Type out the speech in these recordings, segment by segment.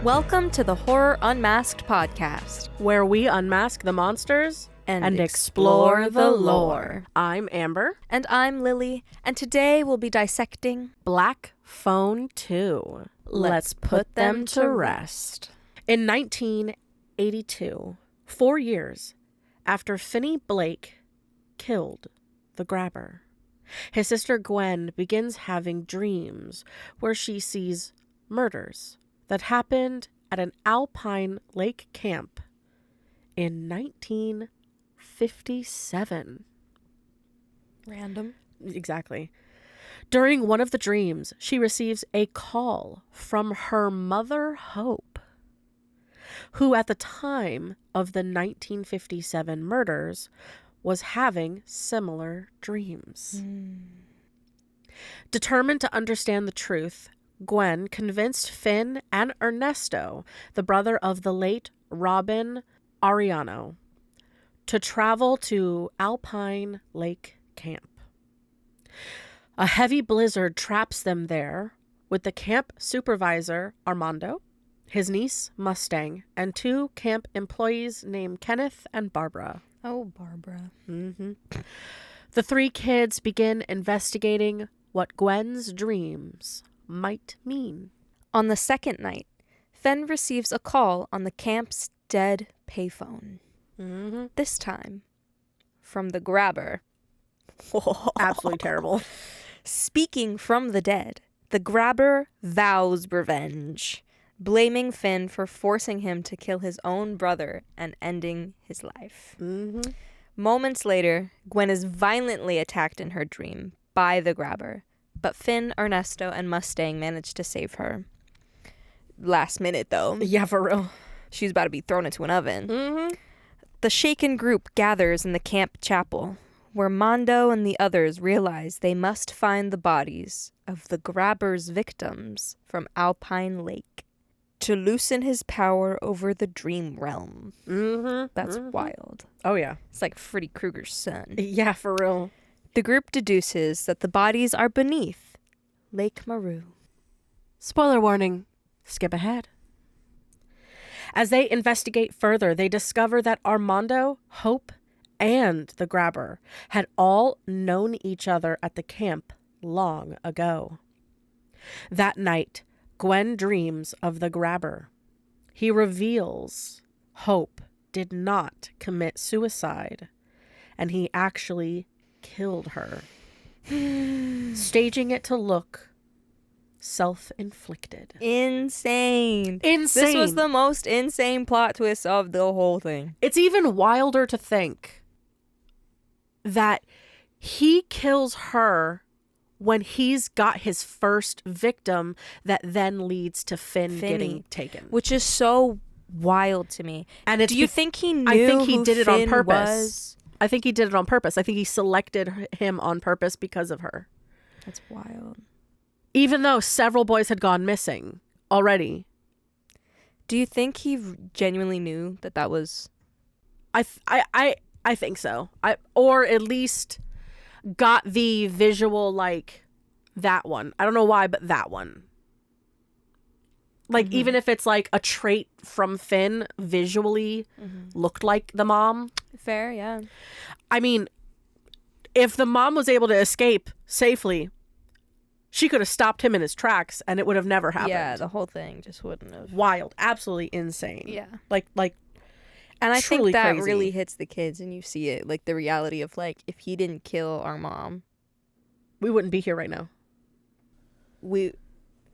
Welcome to the Horror Unmasked podcast, where we unmask the monsters and explore the lore. I'm Amber. And I'm Lily, and today we'll be dissecting Black Phone 2. Let's put them to rest. In 1982, 4 years after Finney Blake killed the grabber, his sister Gwen begins having dreams where she sees murders that happened at an Alpine Lake camp in 1957. Random. Exactly. During one of the dreams, she receives a call from her mother, Hope, who at the time of the 1957 murders was having similar dreams. Determined to understand the truth, Gwen convinced Finn and Ernesto, the brother of the late Robin Ariano, to travel to Alpine Lake Camp. A heavy blizzard traps them there with the camp supervisor, Armando, his niece, Mustang, and 2 camp employees named Kenneth and Barbara. Oh, Barbara. The 3 kids begin investigating what Gwen's dreams might mean. On the second night, Fenn receives a call on the camp's dead payphone. This time, from the grabber. Absolutely terrible. Speaking from the dead, the grabber vows revenge, blaming Finn for forcing him to kill his own brother and ending his life. Moments later, Gwen is violently attacked in her dream by the grabber, but Finn, Ernesto, and Mustang manage to save her. Last minute, though. Yeah, for real. She's about to be thrown into an oven. The shaken group gathers in the camp chapel, where Mondo and the others realize they must find the bodies of the grabber's victims from Alpine Lake to loosen his power over the dream realm. That's wild. Oh, yeah. It's like Freddy Krueger's son. Yeah, for real. The group deduces that the bodies are beneath Lake Maru. Spoiler warning. Skip ahead. As they investigate further, they discover that Armando, Hope, and the grabber had all known each other at the camp long ago. That night, Gwen dreams of the grabber. He reveals Hope did not commit suicide, and he actually killed her, staging it to look self-inflicted. Insane. Insane. This was the most insane plot twist of the whole thing. It's even wilder to think that he kills her when he's got his first victim that then leads to Finn getting taken. Which is so wild to me. And it's Do you think he knew I think he who did it Finn on purpose. was? I think he did it on purpose. I think he selected him on purpose because of her. That's wild. Even though several boys had gone missing already. Do you think he genuinely knew that was... I think so. Or at least got the visual, like, that one. I don't know why, but that one. Like, even if it's, like, a trait from Finn visually looked like the mom. Fair, yeah. I mean, if the mom was able to escape safely, she could have stopped him in his tracks, and it would have never happened. Yeah, the whole thing just wouldn't have. Wild. Absolutely insane. Yeah. Like, and I think that crazy. really hits the kids, and you see it, like, the reality of, like, if he didn't kill our mom, we wouldn't be here right now. We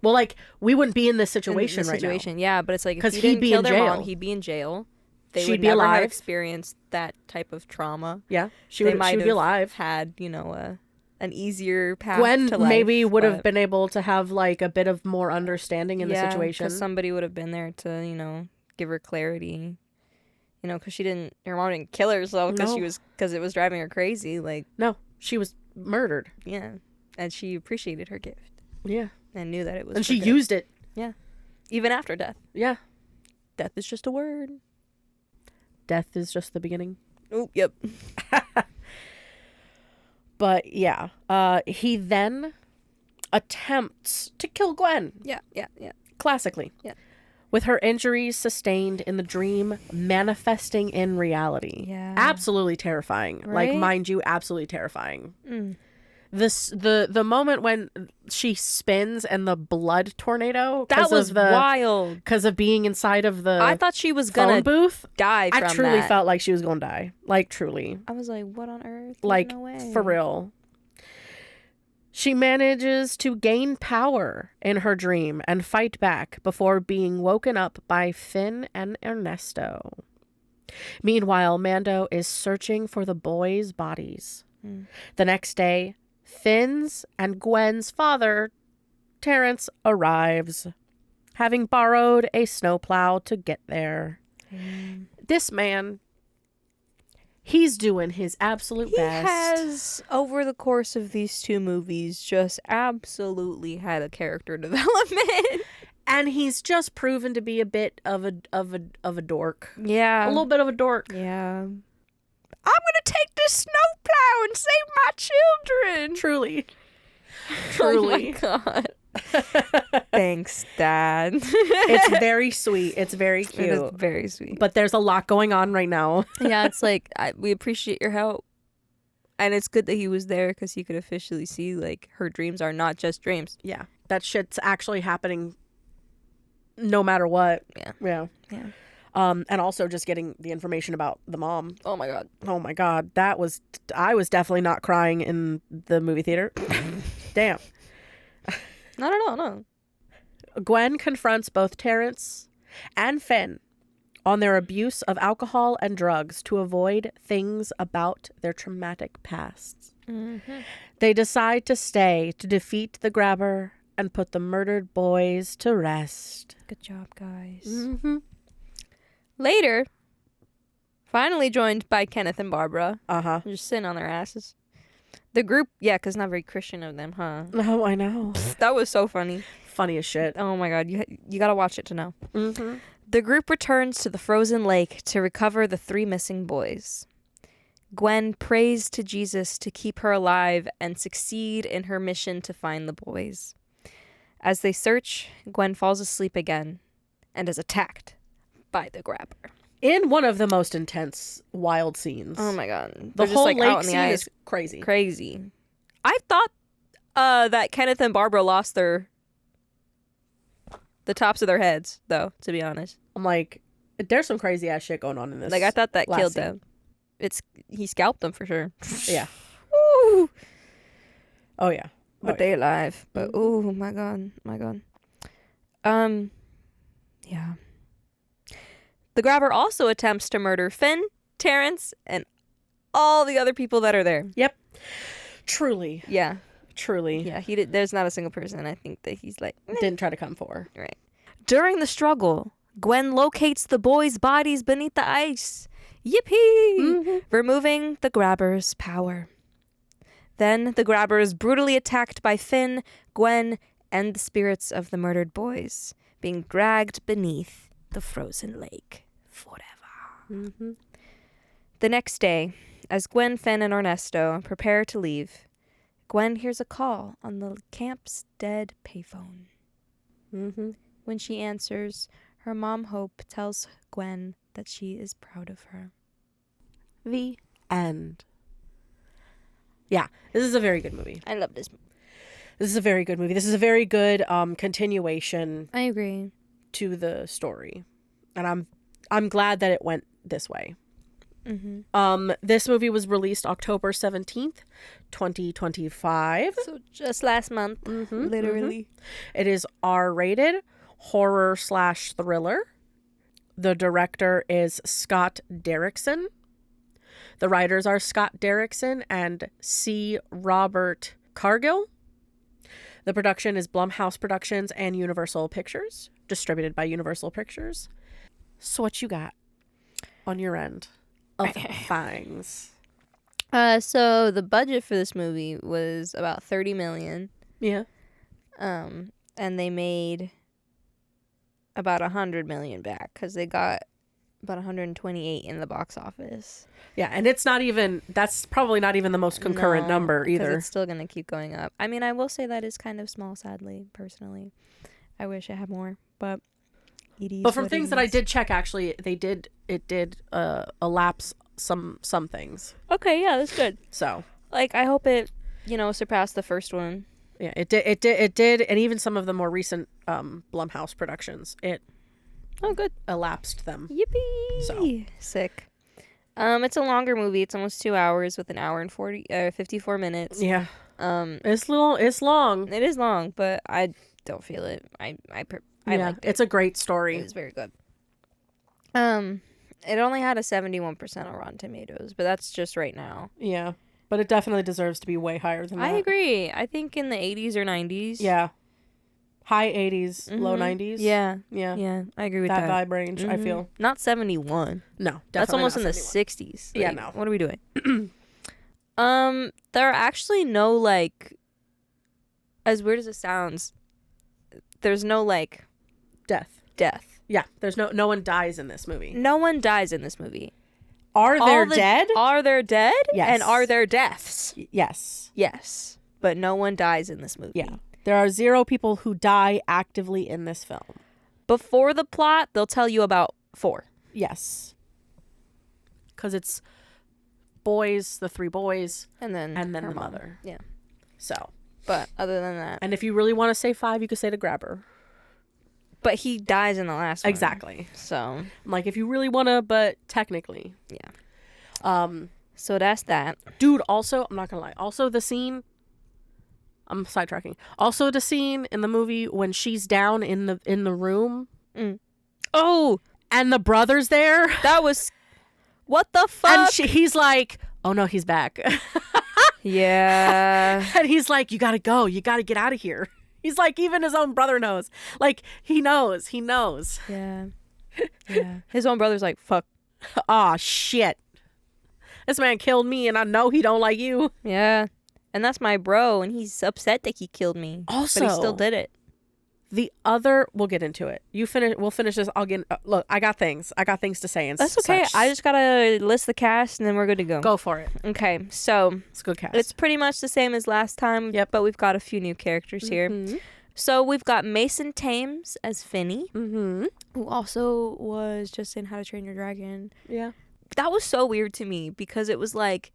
wouldn't be in this situation right now. Yeah, but it's like, if he he'd didn't be kill in their jail. mom, he'd be in jail. They She'd would be never have alive. experienced that type of trauma. Yeah, she They would might be alive. had, an easier path Gwen to life. maybe would have but- been able to have, like, a bit of more understanding in the situation. because somebody would have been there to, give her clarity. Because her mom didn't kill herself because it was driving her crazy. Like, No, she was murdered. yeah, and she appreciated her gift Yeah. and knew that it was. And for she good. used it. Yeah, even after death. Yeah. Death is just a word. Death is just the beginning. Oh, yep. But yeah, he then attempts to kill Gwen. Yeah. Classically. Yeah. with her injuries sustained in the dream manifesting in reality. Yeah. Absolutely terrifying. Like, Right? mind you, absolutely terrifying. Mm. The moment when she spins and the blood tornado, That was wild. because of being inside of the I thought she was phone gonna booth. die from I truly that. felt like she was gonna die. Like, truly. I was like, what on earth? Like, No way. for real. She manages to gain power in her dream and fight back before being woken up by Finn and Ernesto. Meanwhile, Mando is searching for the boys' bodies. Mm. The next day, Finn's and Gwen's father, Terrence, arrives, having borrowed a snowplow to get there. This man, he's doing his absolute He best. has, over the course of these two movies, just absolutely had a character development. And he's just proven to be a bit of a dork. Yeah. A little bit of a dork. Yeah. I'm gonna take this snowplow and save my children. Truly. Truly. Oh my god. Thanks, Dad. It's very sweet. It's very It is cute. very sweet. But there's a lot going on right now. Yeah, it's like we appreciate your help, and it's good that he was there because he could officially see like her dreams are not just dreams. Yeah. That shit's actually happening no matter what. Yeah. Yeah. Yeah. And also just getting the information about the mom. Oh my god. Oh my god. I was definitely not crying in the movie theater. Damn. Not at all. No. Gwen confronts both Terrence and Finn on their abuse of alcohol and drugs to avoid things about their traumatic pasts. Mm-hmm. They decide to stay to defeat the grabber and put the murdered boys to rest. Good job, guys. Mm-hmm. Later, finally joined by Kenneth and Barbara, Uh-huh. just sitting on their asses. The group, yeah, because not very Christian of them, huh? Oh, I know. That was so funny. Funny as shit. Oh my god, you gotta watch it to know. Mm-hmm. The group returns to the frozen lake to recover the 3 missing boys. Gwen prays to Jesus to keep her alive and succeed in her mission to find the boys. As they search, Gwen falls asleep again and is attacked by the grabber. In one of the most intense, wild scenes. Oh my god. The They're just, whole like, lake out in the scene ice. is crazy. Crazy. I thought that Kenneth and Barbara lost the tops of their heads, though, to be honest. I'm like, there's some crazy ass shit going on in this. Like, I thought that last killed scene. them. He scalped them for sure. Yeah. Woo! Oh, yeah. But they alive. But oh my god. Yeah. The grabber also attempts to murder Finn, Terrence, and all the other people that are there. Yep. Truly. Yeah. Truly. Yeah. There's not a single person I think that he's like, Didn't try to come for. right. During the struggle, Gwen locates the boys' bodies beneath the ice. Yippee! Mm-hmm. Removing the grabber's power. Then the grabber is brutally attacked by Finn, Gwen, and the spirits of the murdered boys, being dragged beneath the frozen lake forever. Mm-hmm. The next day, as Gwen, Finn, and Ernesto prepare to leave, Gwen hears a call on the camp's dead payphone. Mm-hmm. When she answers, her mom Hope tells Gwen that she is proud of her. The end. Yeah, this is a very good movie. I love this movie. This is a very good movie. This is a very good continuation I agree. to the story, and I'm glad that it went this way. Mm-hmm. This movie was released October 17th, 2025. So just last month, Mm-hmm, literally. It is R-rated, horror/thriller. The director is Scott Derrickson. The writers are Scott Derrickson and C. Robert Cargill. The production is Blumhouse Productions and Universal Pictures, distributed by Universal Pictures. So what you got on your end of things? So the budget for this movie was about $30 million. Yeah. And they made about $100 million back because they got about 128 in the box office. Yeah, and it's not even, that's probably not even the most concurrent No, number 'cause either. it's still going to keep going up. I mean, I will say that is kind of small, sadly, personally. I wish I had more, but But from things that I did check, actually, it did elapse some things. Okay, yeah, that's good. So, like, I hope it, surpassed the first one. yeah, it did, and even some of the more recent Blumhouse productions, it good elapsed them. Yippee! So. Sick. It's a longer movie. It's almost 2 hours with an hour and 54 minutes. Yeah. It's long. It is long, but I don't feel it. I liked it. It's a great story. It was very good. It only had a 71% on Rotten Tomatoes, but that's just right now. Yeah, but it definitely deserves to be way higher than that. I agree. I think in the 80s or 90s. Yeah. High 80s, low 90s. Yeah. Yeah. Yeah, I agree with that. That vibe range, I feel. Not 71. No, definitely that's almost not in 71. the 60s. Yeah, Like, no. What are we doing? There are actually no, like, as weird as it sounds, there's no, like, death. Yeah, there's no one dies in this movie. No one dies in this movie. Are there dead? Are there dead? Yes. And are there deaths? Yes. Yes. But no one dies in this movie. Yeah. There are 0 people who die actively in this film. Before the plot, they'll tell you about 4. Yes. Because it's the 3 boys, And then the her mom. mother. Yeah. So. But other than that. And if you really want to say 5, you could say the grabber. But he dies in the last one. Exactly. So. Like, if you really want to, but technically. Yeah. So that's that. Dude, also, I'm not going to lie. Also, the scene. I'm sidetracking. Also, the scene in the movie when she's down in the room. Oh. And the brother's there. That was. What the fuck? And he's like, oh no, he's back. Yeah. And he's like, you gotta go. You gotta get out of here. He's like, even his own brother knows. Like, he knows. Yeah. Yeah. His own brother's like, fuck. Aw, shit. This man killed me and I know he don't like you. Yeah. And that's my bro, and he's upset that he killed me. Also, but he still did it. We'll get into it. We'll finish this. I'll get, look, I got things to say. And that's okay. Such. I just gotta list the cast, and then we're good to go. Go for it. Okay, so. It's a good cast. It's pretty much the same as last time, yep. But we've got a few new characters here. So we've got Mason Thames as Finney, who also was just in How to Train Your Dragon. Yeah. That was so weird to me because it was like,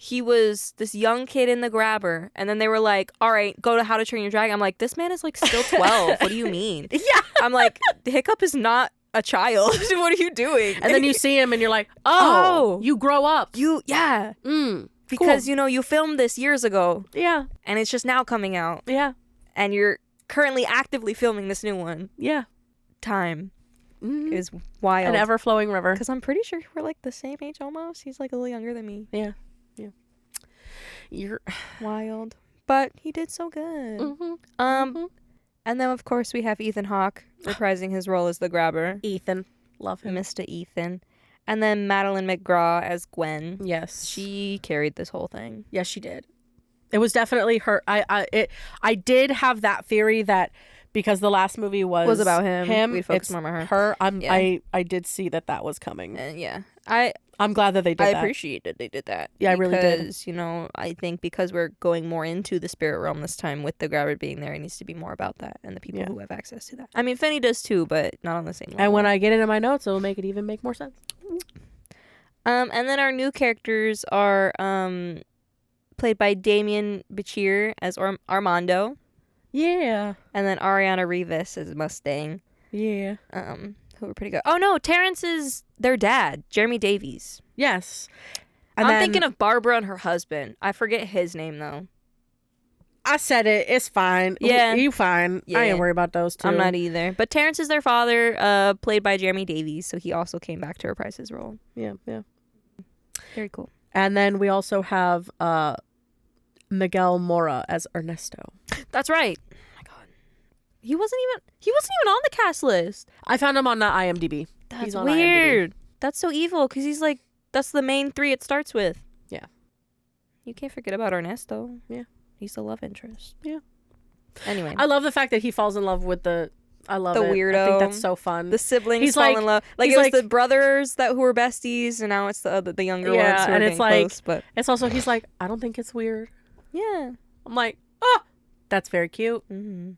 he was this young kid in the grabber, and then they were like, all right, go to How to Train Your Dragon. I'm like, this man is like still 12. What do you mean? Yeah. I'm like, Hiccup is not a child. What are you doing? And then you see him and you're like, oh, you grow up. Yeah. Because, cool. You filmed this years ago. Yeah. And it's just now coming out. Yeah. And you're currently actively filming this new one. Yeah. Time is wild. An ever-flowing river. Because I'm pretty sure we're like the same age almost. He's like a little younger than me. Yeah. You're wild, but he did so good. And then of course we have Ethan Hawke reprising his role as the grabber. Ethan, love him, Mr. Ethan. And then Madeline McGraw as Gwen. Yes, she carried this whole thing. Yes, she did. It was definitely her. I did have that theory that because the last movie was about him, we'd focus it's more on her. I did see that was coming. Yeah, I'm glad that they did that. I appreciate that they did that. Yeah, I really did. Because, I think because we're going more into the spirit realm this time with the grabber being there, it needs to be more about that and the people who have access to that. I mean, Finney does too, but not on the same level. And when I get into my notes, it'll make more sense. And then our new characters are played by Damien Bichir as Armando. Yeah. And then Ariana Rivas as Mustang. Yeah. Who were pretty good. Oh no, Terrence is their dad, Jeremy Davies. Yes. And I'm thinking of Barbara and her husband. I forget his name though. I said it. It's fine. Yeah. You fine. Yeah. I ain't worried about those two. I'm not either. But Terrence is their father, played by Jeremy Davies, so he also came back to reprise his role. Yeah. Very cool. And then we also have Miguel Mora as Ernesto. That's right. Oh my god. He wasn't even on the cast list. I found him on the IMDb. That's He's on weird. IMDb. That's so evil because he's like, that's the main 3 it starts with. Yeah. You can't forget about Ernesto. Yeah. He's the love interest. Yeah. Anyway. I love the fact that he falls in love with the weirdo. I think that's so fun. The siblings fall in love. Like, it was the brothers that who were besties, and now it's the younger ones who are getting close. But it's also, he's like, I don't think it's weird. Yeah. I'm like, oh, that's very cute. Mm-hmm.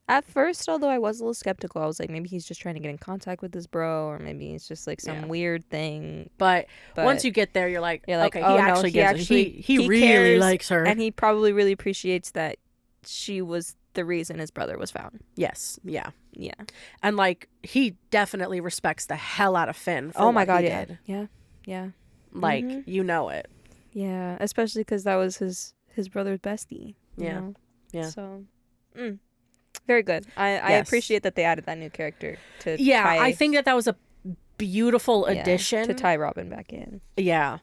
At first, although I was a little skeptical, I was like, maybe he's just trying to get in contact with this bro, or maybe it's just like some weird thing. But once you get there, you're like, okay, oh, he actually gets it. He really cares, likes her. And he probably really appreciates that she was the reason his brother was found. Yes. Yeah. Yeah. And like, he definitely respects the hell out of Finn for oh my what god, he yeah. did. Yeah. Yeah. Like, you know it. Yeah. Especially because that was his brother's bestie. Yeah. Know? Yeah. So, very good. I appreciate that they added that new character to tie, I think that was a beautiful addition. to tie Robin back in. Yeah.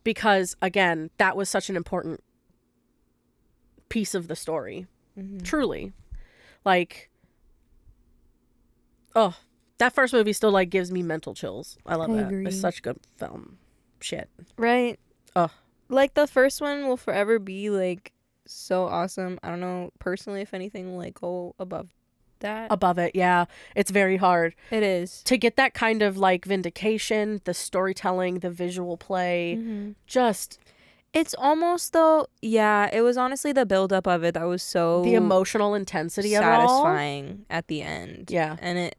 Because, again, that was such an important piece of the story. Truly. Like, oh, that first movie still, like, gives me mental chills. I love that. Agree. It's such good film. Shit. Right. Oh. Like, the first one will forever be, like, so awesome. I don't know, personally, if anything will, like, go above that. Above it, yeah. It's very hard. It is. To get that kind of, like, vindication, the storytelling, the visual play, just... It's almost, though, yeah, it was honestly the buildup of it that was so... The emotional intensity of it all. Satisfying at the end. Yeah. And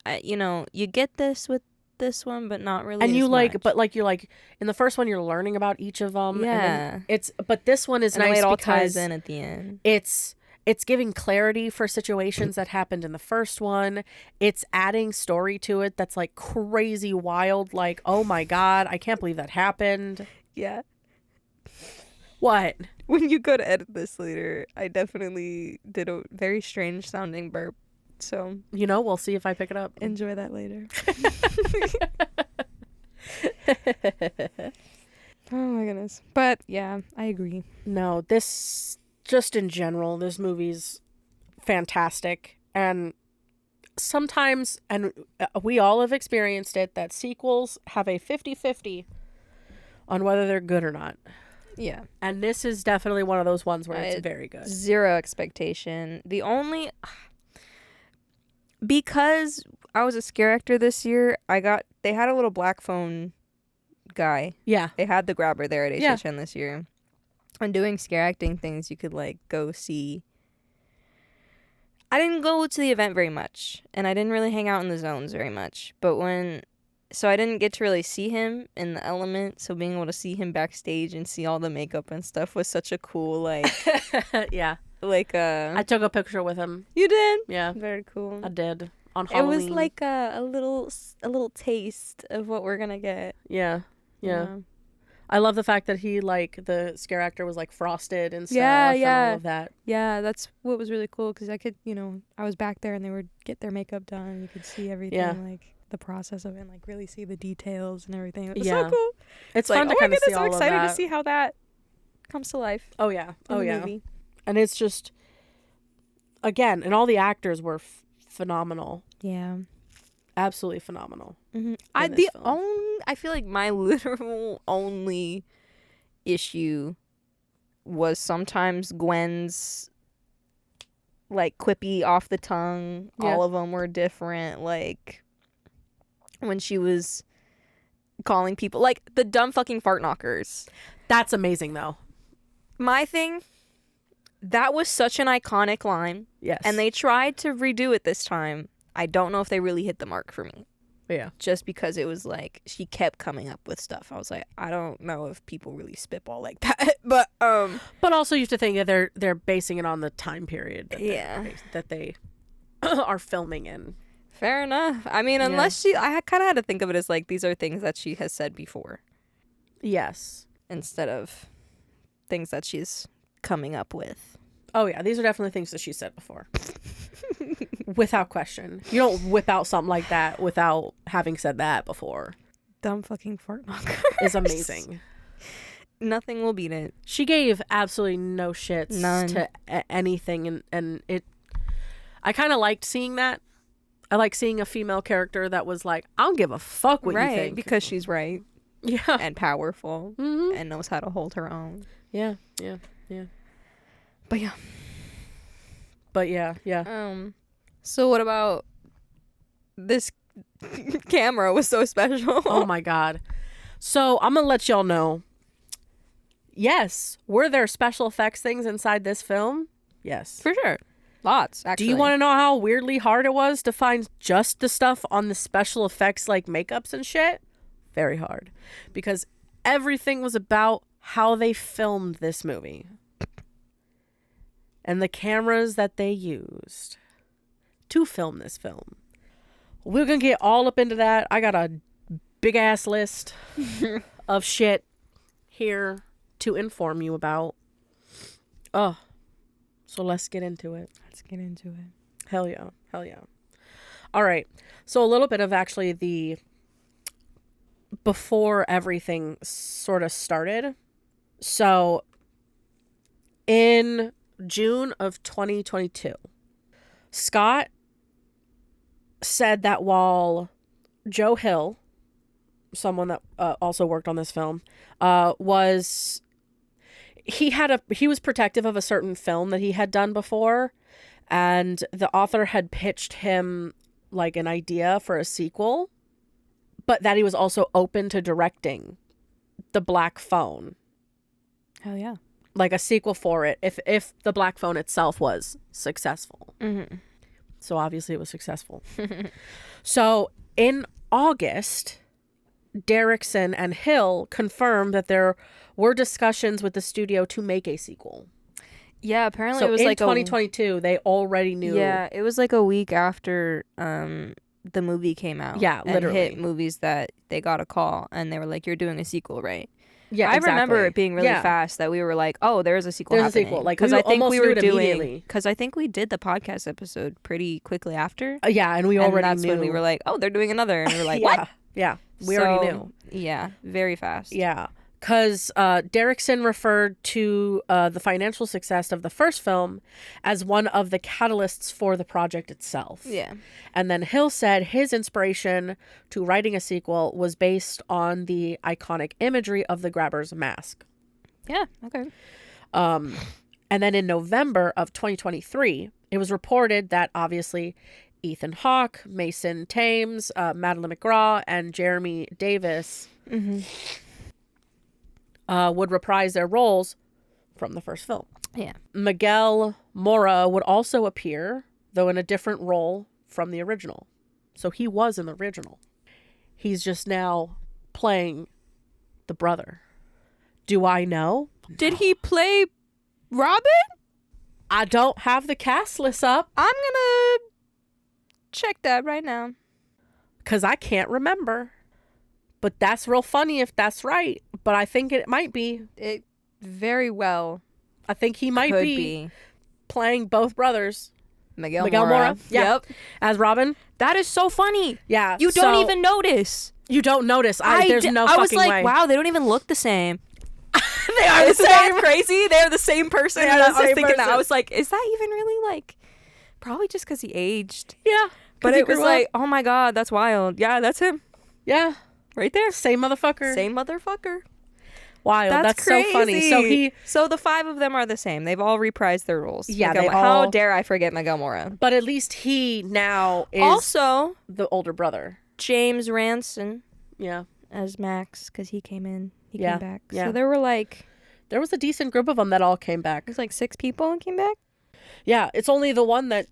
you get this with this one, but not really. And you as like, much. but like, you're like, in the first one, you're learning about each of them. Yeah. But this one is and the way nice it all because ties in at the end. It's giving clarity for situations that happened in the first one. It's adding story to it that's like crazy wild. Like, oh my God, I can't believe that happened. Yeah. What? When you go to edit this later, I definitely did a very strange sounding burp. So, we'll see if I pick it up. Enjoy that later. Oh my goodness. But yeah, I agree. No, this, just in general, this movie's fantastic. And sometimes, and we all have experienced it, that sequels have a 50-50 on whether they're good or not. Yeah. And this is definitely one of those ones where it's very good. Zero expectation. The only... Because I was a scare actor this year, they had a little black phone guy. Yeah. They had the grabber there at HHN this year. And doing scare acting things, you could like go see. I didn't go to the event very much, and I didn't really hang out in the zones very much. So I didn't get to really see him in the element. So being able to see him backstage and see all the makeup and stuff was such a cool, like, yeah. Like I took a picture with him. You did? Yeah. Very cool. I did. On Halloween. It was like a little taste of what we're gonna get. Yeah. I love the fact that he, like, the scare actor was like frosted and stuff. Yeah. And all of that. Yeah, that's what was really cool because I could, I was back there and they would get their makeup done. You could see everything, like the process of it, and like really see the details and everything. It was so cool. It's fun to kind of see all of that. I'm excited to see how that comes to life. Oh yeah. In the movie. And it's just, again, and all the actors were phenomenal. Yeah. Absolutely phenomenal. Mm-hmm. I feel like my literal only issue was sometimes Gwen's, like, quippy off the tongue. Yeah. All of them were different. Like, when she was calling people, like, the dumb fucking fart knockers. That's amazing, though. My thing... That was such an iconic line. Yes. And they tried to redo it this time. I don't know if they really hit the mark for me. Yeah. Just because it was like, she kept coming up with stuff. I was like, I don't know if people really spitball like that. But also you have to think that they're basing it on the time period that they are filming in. Fair enough. I mean, unless I kind of had to think of it as like, these are things that she has said before. Yes. Instead of things that she's coming up with. Oh yeah, these are definitely things that she said before. Without question. You don't whip out something like that without having said that before. Dumb fucking fart knocker is amazing. Nothing will beat it. She gave absolutely no shits to anything, and it I kind of liked seeing that. I like seeing a female character that was like, I don't give a fuck what you think. Because she's right. Yeah. And powerful. Mm-hmm. And knows how to hold her own. Yeah. But yeah. So what about this camera was so special? Oh my God. So I'm gonna let y'all know. Yes, were there special effects things inside this film? Yes. For sure. Lots, actually. Do you want to know how weirdly hard it was to find just the stuff on the special effects like makeups and shit? Very hard. Because everything was about how they filmed this movie. And the cameras that they used to film this film. We're going to get all up into that. I got a big ass list of shit here to inform you about. Oh, so let's get into it. Let's get into it. Hell yeah. Hell yeah. All right. So a little bit of actually the before everything sort of started. So in June of 2022, Scott said that while Joe Hill, someone that also worked on this film, he was protective of a certain film that he had done before, and the author had pitched him like an idea for a sequel, but that he was also open to directing The Black Phone. Hell yeah. Like a sequel for it if The Black Phone itself was successful. Mm-hmm. So obviously it was successful. So in August, Derrickson and Hill confirmed that there were discussions with the studio to make a sequel. Yeah, apparently So it was in like 2022, they already knew. Yeah, it was like a week after the movie came out. Yeah, and literally. hit movies that they got a call and they were like, "You're doing a sequel, right?" Yeah, I exactly. remember it being really Yeah. fast that we were like, "Oh, there's a sequel There's a happening." sequel. Like, because we I think almost we knew were it immediately. because I think we did the podcast episode pretty quickly after. Yeah, and we And already that's knew. when we were like, "Oh, they're doing another," and we were like, yeah, "What?" yeah, we already knew. Yeah, very fast. Yeah, because Derrickson referred to the financial success of the first film as one of the catalysts for the project itself. Yeah. And then Hill said his inspiration to writing a sequel was based on the iconic imagery of the Grabber's mask. Yeah. Okay. And then in November of 2023, it was reported that obviously Ethan Hawke, Mason Thames, Madeline McGraw, and Jeremy Davis would reprise their roles from the first film. Yeah. Miguel Mora would also appear, though in a different role from the original. So he was in the original. He's just now playing the brother. Do I know? Did he play Robin? I don't have the cast list up I'm gonna check that right now. because I can't remember. But that's real funny if that's right. But I think it might be. It very well I think he might could be playing both brothers. Miguel Mora. Mora. Yeah. Yep. As Robin. That is so funny. Yeah. You don't so even notice. You don't notice. There's no I fucking was like, way. wow, they don't even look the same. They are the Isn't same. that crazy? They're the same person. They are And the I was same thinking that. person. I was like, is that even really like, probably just because he aged. Yeah. But he it was grew like, up. oh my God, that's wild. Yeah, that's him. Yeah. Right there. Same motherfucker. Same motherfucker. Wild. That's crazy. so funny. So the five of them are the same. They've all reprised their roles. Yeah, Miguel, they how all- dare I forget Miguel Mora? But at least he now is Also, the older brother. James Ranson Yeah. as Max, because he came in. He Yeah, came back. yeah. So there were like, There was a decent group of them that all came back. there's like 6 people and came back. Yeah, it's only the one that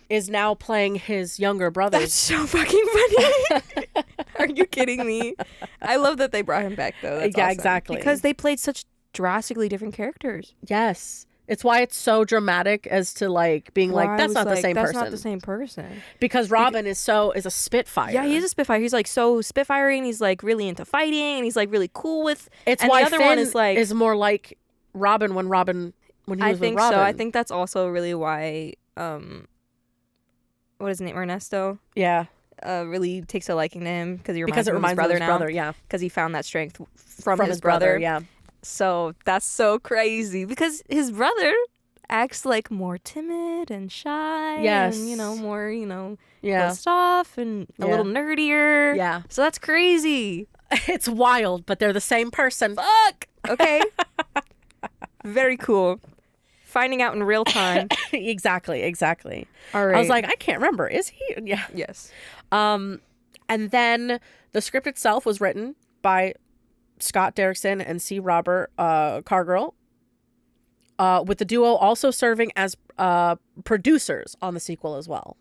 is now playing his younger brother. That's so fucking funny. Are you kidding me? I love that they brought him back though. That's Yeah, awesome. exactly. Because they played such drastically different characters. Yes. It's why it's so dramatic as to like being Why like, I that's was not the like, same that's person. not the same person. Because Robin is a Spitfire. Yeah, he's a Spitfire. He's like so Spitfire and he's like really into fighting and he's like really cool with. It's and why the other Finn one is like. is more like Robin when he I was think with Robin. so. I think that's also really why. What is his name? Ernesto. Yeah. Really takes a liking to him because Because it reminds him him of of his now. brother, yeah. Because he found that strength from his brother. Yeah. So that's so crazy because his brother acts like more timid and shy. Yes. And, more, Yeah. closed off and a Yeah. little nerdier. Yeah. So that's crazy. It's wild, but they're the same person. Fuck. Okay. Very cool. Finding out in real time. Exactly. All right. I was like, I can't remember. Is he? Yeah. yes. And then the script itself was written by Scott Derrickson and C. Robert Cargill. with the duo also serving as producers on the sequel as well.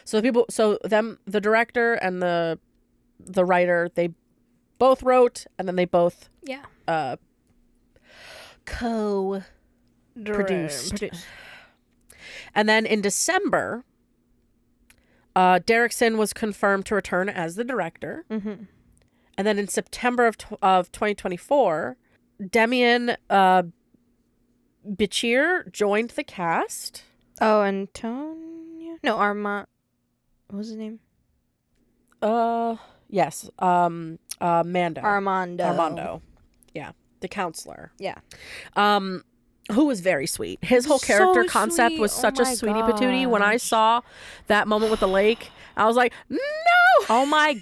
So the director and the writer, they both wrote, and then they both co-produced. And then in December, Derrickson was confirmed to return as the director. Mm-hmm. And then in September of 2024, Demian Bichir joined the cast. Oh, Antonio? No, Armand. What was his name? Yes. Mando. Armando. Yeah. The counselor. Yeah. Who was very sweet. His whole character concept sweet. was such a sweetie patootie. When I gosh. saw that moment with the lake, I was like, no! Oh my.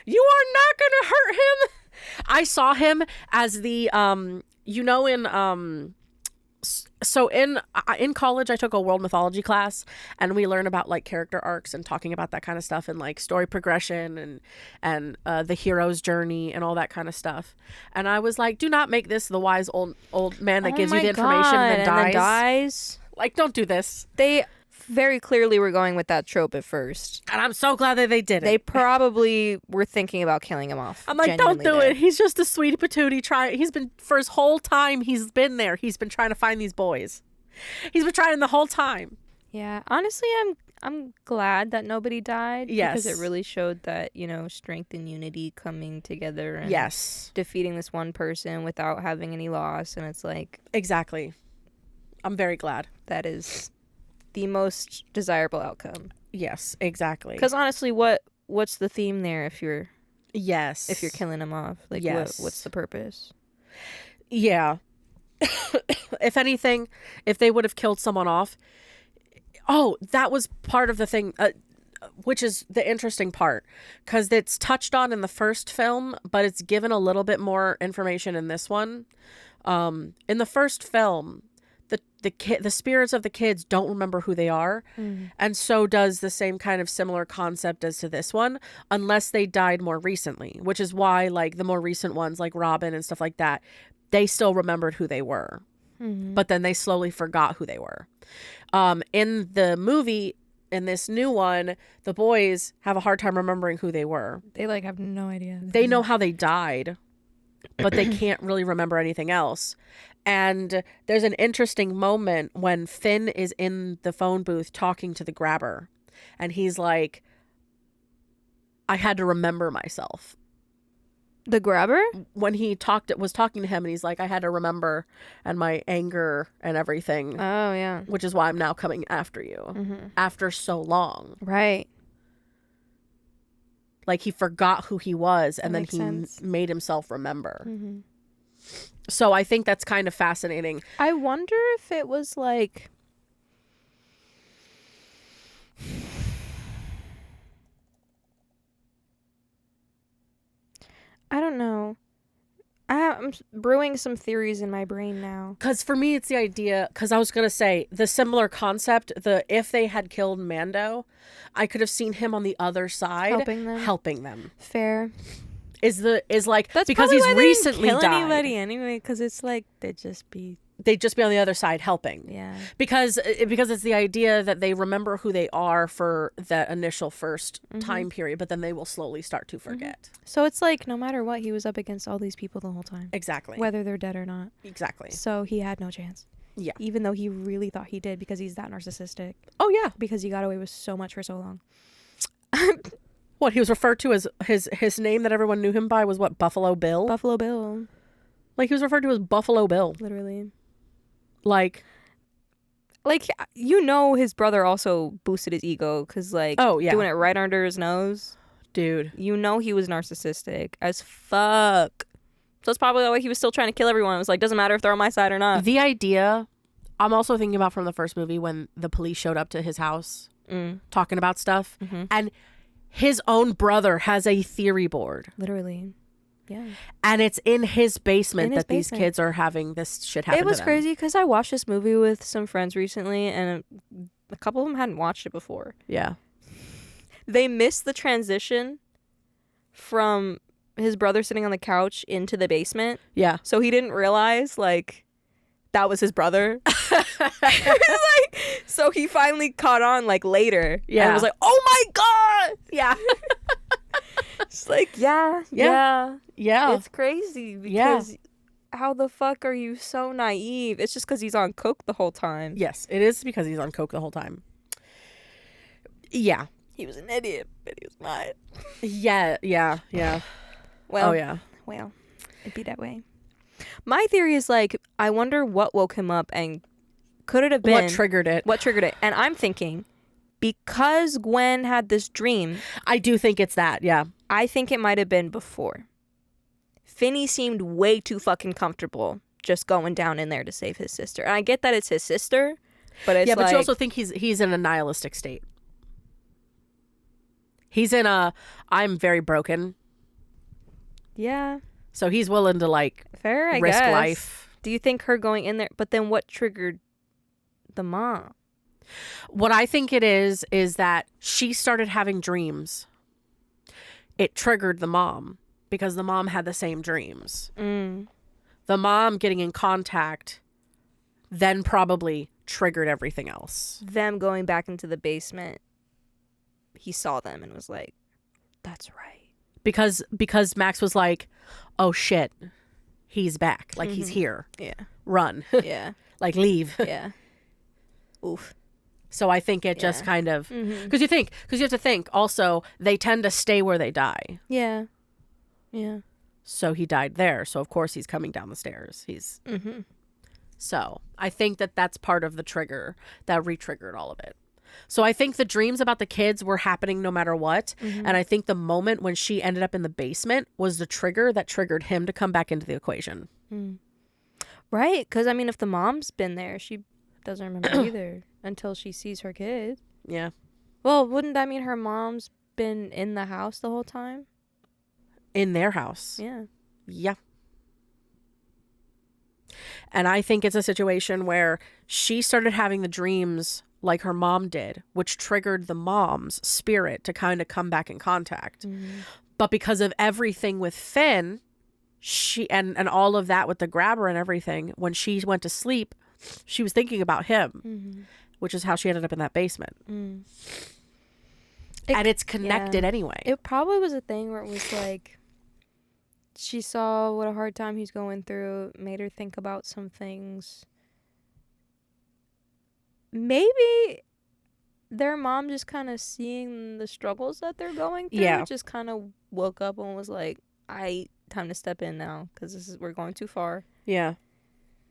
You are not going to hurt him. I saw him as the, so in college I took a world mythology class, and we learn about like character arcs and talking about that kind of stuff, and like story progression and the hero's journey and all that kind of stuff. And I was like, do not make this the wise old man that gives you the information and then dies. Like, don't do this. They very clearly were going with that trope at first. And I'm so glad that they did it. They probably were thinking about killing him off. I'm like, don't do it. He's just a sweetie patootie. He's been, for his whole time he's been there, he's been trying to find these boys. He's been trying the whole time. Yeah, honestly, I'm glad that nobody died. Yes. Because it really showed that, strength and unity coming together and yes, defeating this one person without having any loss. And it's like, exactly. I'm very glad. That is the most desirable outcome. Yes, exactly. Because honestly, what's the theme there if you're yes if you're killing him off? Like, yes. what's the purpose? Yeah. If anything, if they would have killed someone off, that was part of the thing, which is the interesting part, because it's touched on in the first film, but it's given a little bit more information in this one. In the first film, the spirits of the kids don't remember who they are, and so does the same kind of similar concept as to this one, unless they died more recently, which is why like the more recent ones like Robin and stuff like that, they still remembered who they were, but then they slowly forgot who they were. In the movie, in this new one, the boys have a hard time remembering who they were. They like have no idea. They know how they died, but they can't really remember anything else. And there's an interesting moment when Finn is in the phone booth talking to the grabber, and he's like, I had to remember myself. The grabber? When he was talking to him, and he's like, I had to remember, and my anger and everything. Oh, yeah. Which is why I'm now coming after you after so long. Right. Like, he forgot who he was, and then makes he sense. made himself remember. So I think that's kind of fascinating. I wonder if it was like... I don't know. I'm brewing some theories in my brain now. Because for me, it's the idea, because I was going to say, the similar concept, if they had killed Mando, I could have seen him on the other side. Helping them. Fair. Is like, That's because he's why recently they didn't kill died. anybody anyway, because it's like, they'd just be on the other side helping. Yeah. Because it's the idea that they remember who they are for that initial first time period, but then they will slowly start to forget. So it's like, no matter what, he was up against all these people the whole time. Exactly. Whether they're dead or not. Exactly. So he had no chance. Yeah. Even though he really thought he did, because he's that narcissistic. Oh, yeah. Because he got away with so much for so long. What, he was referred to as his name that everyone knew him by was what, Buffalo Bill? Buffalo Bill. Like, he was referred to as Buffalo Bill. Literally. Like, his brother also boosted his ego, because, like, doing it right under his nose. Dude. He was narcissistic as fuck. So that's probably why he was still trying to kill everyone. It was like, doesn't matter if they're on my side or not. The idea, I'm also thinking about from the first movie when the police showed up to his house talking about stuff, and his own brother has a theory board. Literally. Yeah. And it's in his basement these kids are having this shit happen to them. It was crazy because I watched this movie with some friends recently, and a couple of them hadn't watched it before. Yeah. They missed the transition from his brother sitting on the couch into the basement. Yeah. So he didn't realize, like, that was his brother. Like, so he finally caught on like later. Yeah. And was like, oh my God. Yeah. It's like, yeah. Yeah. It's crazy because how the fuck are you so naive? It's just because he's on coke the whole time. Yes, it is because he's on coke the whole time. Yeah. He was an idiot, but he was not. Yeah. Well, Oh, yeah. Well, it'd be that way. My theory is like, I wonder what woke him up and could it have been What triggered it? What triggered it? And I'm thinking because Gwen had this dream, I do think it's that, yeah. I think it might have been before. Finney seemed way too fucking comfortable just going down in there to save his sister. And I get that it's his sister, but it's but like, you also think he's in a nihilistic state. He's in a I'm very broken. yeah, So he's willing to like fair, I risk guess. life. Do you think her going in there? But then what triggered the mom? What I think it is that she started having dreams. It triggered the mom because the mom had the same dreams. The mom getting in contact then probably triggered everything else. Them going back into the basement, he saw them and was like, that's right. Because Max was like, oh shit, he's back. Like he's here. Yeah. Run. Yeah. Like leave. Yeah. Oof. So I think it just kind of, because you have to think also they tend to stay where they die. Yeah. Yeah. So he died there. So of course he's coming down the stairs. So I think that that's part of the trigger that re-triggered all of it. So I think the dreams about the kids were happening no matter what. And I think the moment when she ended up in the basement was the trigger that triggered him to come back into the equation. Right. Because, I mean, if the mom's been there, she doesn't remember either until she sees her kid. Yeah. Well, wouldn't that mean her mom's been in the house the whole time? In their house. Yeah. Yeah. And I think it's a situation where she started having the dreams like her mom did, which triggered the mom's spirit to kind of come back in contact. But because of everything with Finn, she and all of that with the grabber and everything, when she went to sleep, she was thinking about him, which is how she ended up in that basement. And it's connected anyway. It probably was a thing where it was like she saw what a hard time he's going through, made her think about some things. Maybe their mom just kind of seeing the struggles that they're going through, just kind of woke up and was like, time to step in now because we're going too far. Yeah.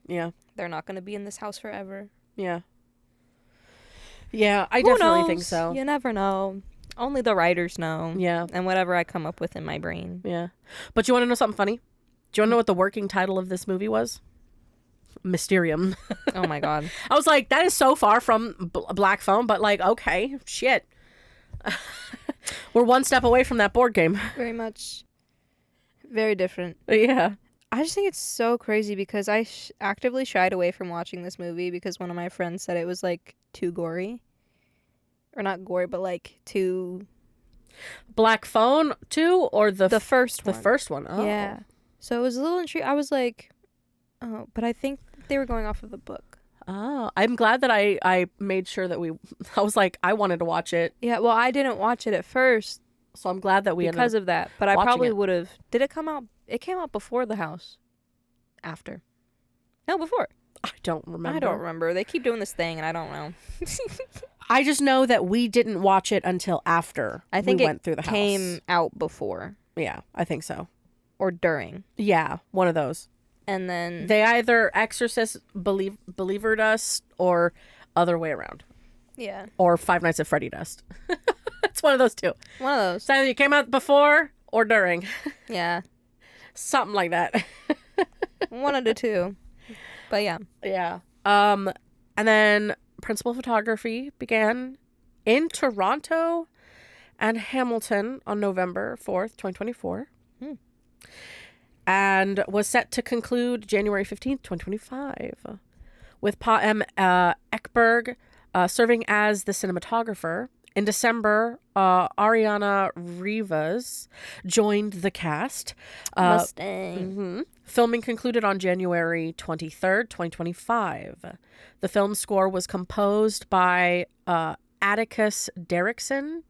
They're not going to be in this house forever. Yeah, I Who definitely knows? think so. You never know. Only the writers know. Yeah. And whatever I come up with in my brain. Yeah. But you want to know something funny? Do you want to know what the working title of this movie was? Mysterium. Oh my God. I was like, that is so far from Black Phone, but like, okay, shit. We're one step away from that board game. Very much. Very different. Yeah. I just think it's so crazy because I actively shied away from watching this movie because one of my friends said it was like too gory. Or not gory, but like too... Black Phone 2 or the first one? The first one. Oh. Yeah. So it was a little intriguing. I was like, oh, but I think they were going off of the book. Oh, I'm glad that I made sure that I was like, I wanted to watch it. Yeah, well, I didn't watch it at first. So I'm glad that we because of that. But I probably would have... Did it come out? It came out before The House. After. No, before. I don't remember. I don't remember. They keep doing this thing and I don't know. I just know that we didn't watch it until after I think we went through the house. It came out before. Yeah, I think so. Or during. Yeah, one of those. And then... They either Exorcist believered us or other way around. Yeah. Or Five Nights at Freddy dust. It's one of those two. One of those. So either you came out before or during. Yeah. Something like that. One of the two. But yeah. Yeah. And then principal photography began in Toronto and Hamilton on November 4th, 2024. And was set to conclude January 15th, 2025. With Pa M. Ekberg serving as the cinematographer, In December, Ariana Rivas joined the cast. Mustang. Filming concluded on January 23rd, 2025. The film score was composed by Atticus Derrickson,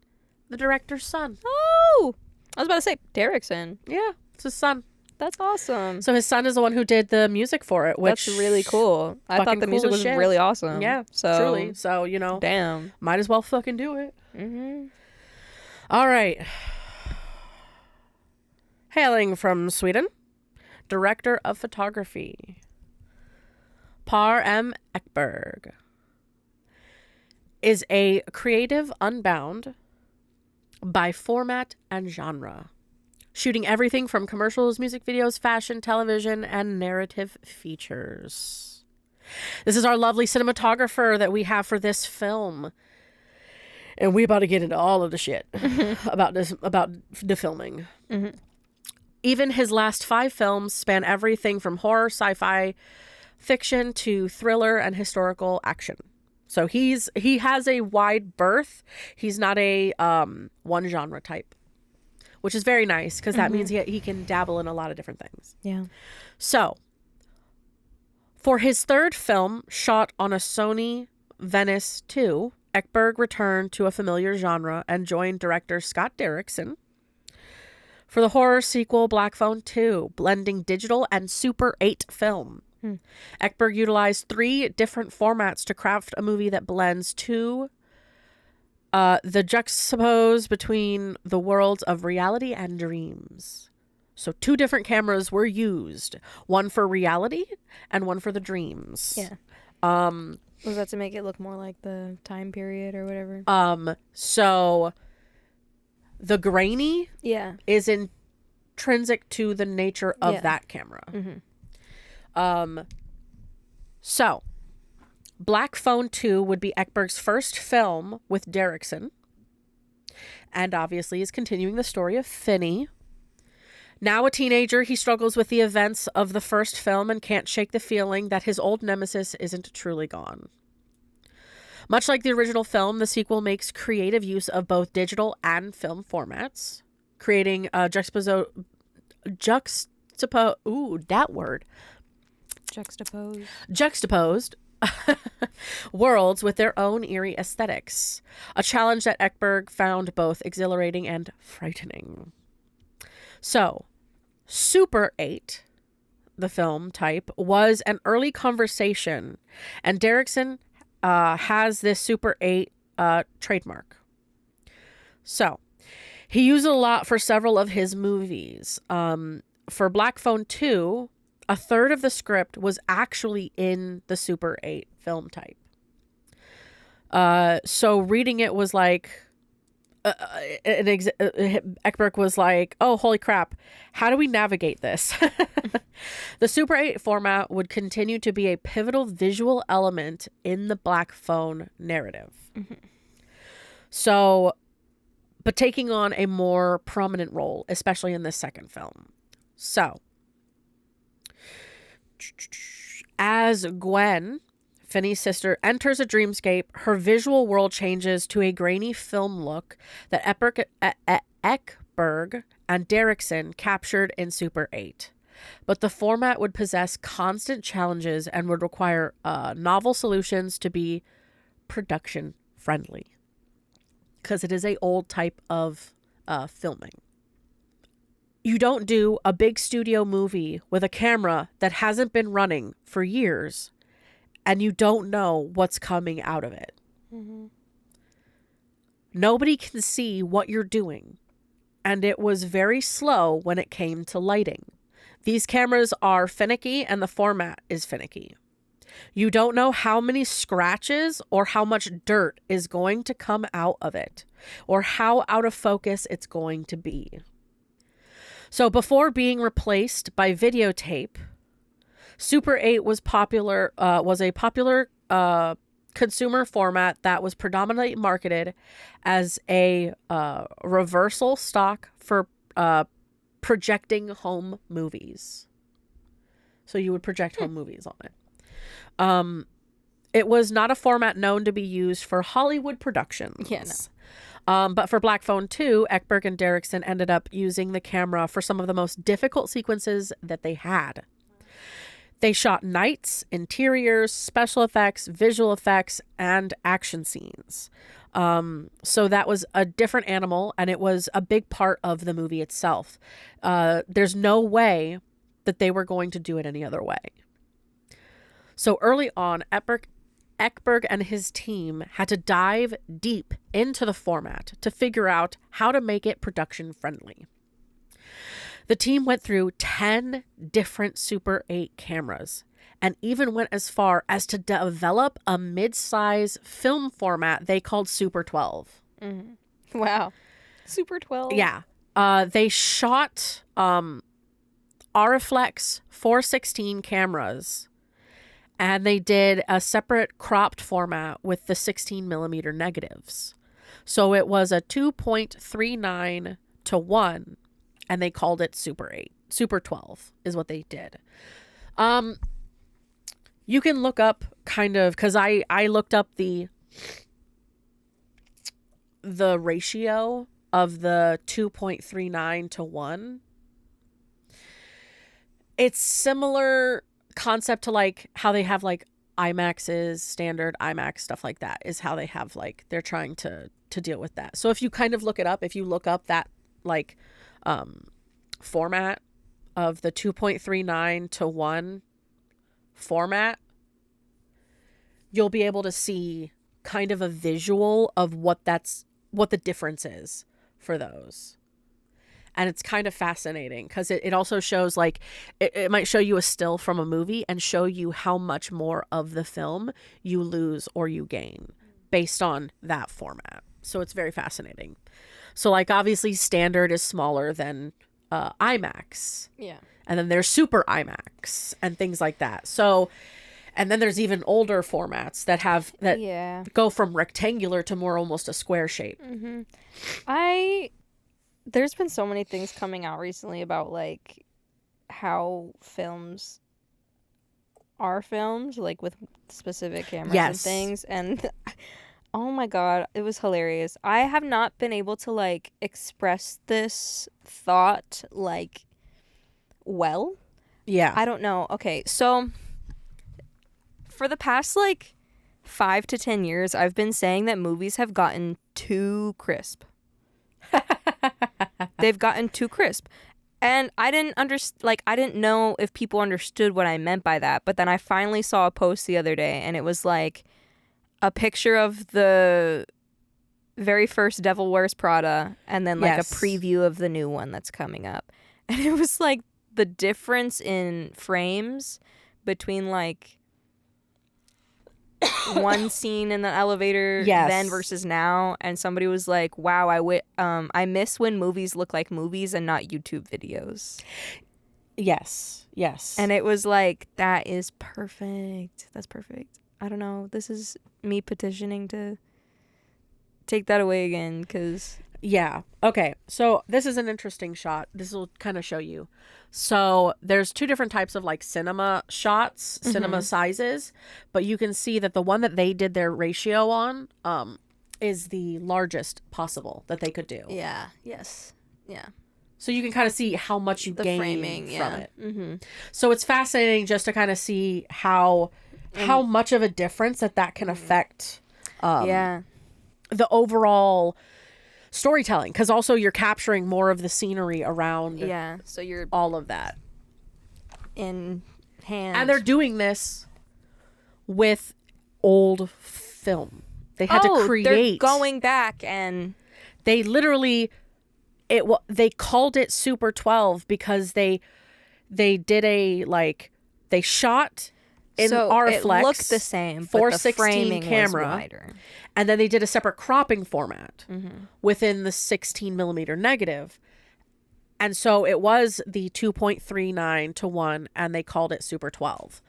the director's son. Oh, I was about to say Derrickson. Yeah, it's his son. That's awesome. So his son is the one who did the music for it, which That's really cool. I thought fucking the cool music as was shit. really awesome. Yeah, so truly. So, you know, damn. might as well fucking do it. Mm-hmm. All right. Hailing from Sweden, director of photography, Per M. Ekberg, is a creative unbound by format and genre, shooting everything from commercials, music videos, fashion, television, and narrative features. This is our lovely cinematographer that we have for this film. And we about to get into all of the shit about the filming. Mm-hmm. Even his last 5 films span everything from horror, sci-fi, fiction to thriller and historical action. So he has a wide berth. He's not a one genre type, which is very nice because that means he can dabble in a lot of different things. Yeah. So, for his 3rd film, shot on a Sony Venice 2, Ekberg returned to a familiar genre and joined director Scott Derrickson for the horror sequel Black Phone 2, blending digital and Super 8 film. Ekberg utilized 3 different formats to craft a movie that blends the juxtapose between the worlds of reality and dreams. So 2 different cameras were used, one for reality and one for the dreams. Yeah. Was that to make it look more like the time period or whatever? So the grainy is intrinsic to the nature of that camera. So Black Phone 2 would be Ekberg's first film with Derrickson, and obviously is continuing the story of Finney. Now a teenager, he struggles with the events of the first film and can't shake the feeling that his old nemesis isn't truly gone. Much like the original film, the sequel makes creative use of both digital and film formats, creating a juxtaposed worlds with their own eerie aesthetics, a challenge that Ekberg found both exhilarating and frightening. So, Super 8, the film type, was an early conversation, and Derrickson has this Super 8 trademark. So, he used it a lot for several of his movies. For Black Phone 2, a third of the script was actually in the Super 8 film type. So reading it was like, Ekberg was like, oh, holy crap, how do we navigate this? The Super 8 format would continue to be a pivotal visual element in the Black Phone narrative. So, but taking on a more prominent role, especially in this second film. So, as Gwen, Finney's sister, enters a dreamscape, her visual world changes to a grainy film look that Ekberg and Derrickson captured in Super 8. But the format would possess constant challenges and would require novel solutions to be production friendly, because it is an old type of filming. You don't do a big studio movie with a camera that hasn't been running for years and you don't know what's coming out of it. Nobody can see what you're doing, and it was very slow when it came to lighting. These cameras are finicky and the format is finicky. You don't know how many scratches or how much dirt is going to come out of it, or how out of focus it's going to be. So before being replaced by videotape, Super 8 was a popular consumer format that was predominantly marketed as a reversal stock for projecting home movies. So you would project home movies on it. It was not a format known to be used for Hollywood productions. Yeah, But for Black Phone 2, Ekberg and Derrickson ended up using the camera for some of the most difficult sequences that they had. They shot nights, interiors, special effects, visual effects, and action scenes. So that was a different animal, and it was a big part of the movie itself. There's no way that they were going to do it any other way. So early on, Ekberg and his team had to dive deep into the format to figure out how to make it production friendly. The team went through 10 different Super 8 cameras and even went as far as to develop a mid-size film format they called Super 12. Mm-hmm. Wow. Super 12. Yeah. They shot Arriflex 416 cameras, and they did a separate cropped format with the 16 millimeter negatives. So it was a 2.39 to 1, and they called it Super 8. Super 12 is what they did. You can look up kind of, because I looked up the ratio of the 2.39 to 1. It's similar concept to like how they have like IMAX's standard IMAX stuff like that is how they have like they're trying to deal with that. So if you kind of look it up, if you look up that like format of the 2.39 to 1 format, you'll be able to see kind of a visual of what the difference is for those. And it's kind of fascinating because it also shows like it might show you a still from a movie and show you how much more of the film you lose or you gain based on that format. So it's very fascinating. So like obviously standard is smaller than IMAX. Yeah. And then there's Super IMAX and things like that. So, and then there's even older formats that have go from rectangular to more almost a square shape. Mm-hmm. There's been so many things coming out recently about like how films are filmed, like with specific cameras and things. And oh my God, it was hilarious. I have not been able to like express this thought like well. Yeah. I don't know. Okay, so for the past like 5 to 10 years, I've been saying that movies have gotten too crisp. They've gotten too crisp. And I didn't know if people understood what I meant by that. But then I finally saw a post the other day, and it was like a picture of the very first Devil Wears Prada and then like a preview of the new one that's coming up. And it was like the difference in frames between like one scene in the elevator then versus now, and somebody was like, wow, I miss when movies look like movies and not YouTube videos. Yes And it was like, that is perfect. That's perfect. I don't know, this is me petitioning to take that away again, because okay, so this is an interesting shot. This will kind of show you. So there's two different types of like cinema shots, cinema sizes, but you can see that the one that they did their ratio on is the largest possible that they could do. So you can kind of see how much you gain framing, from it. Mm-hmm. So it's fascinating just to kind of see how much of a difference that can affect the overall storytelling, because also you're capturing more of the scenery around so you're all of that in hand, and they're doing this with old film. They had to create, they're going back, and they literally they called it Super 12 because they did they shot in Arriflex, it looked the same, but 416 the framing camera, was wider. And then they did a separate cropping format within the 16 millimeter negative. And so it was the 2.39 to 1, and they called it Super 12,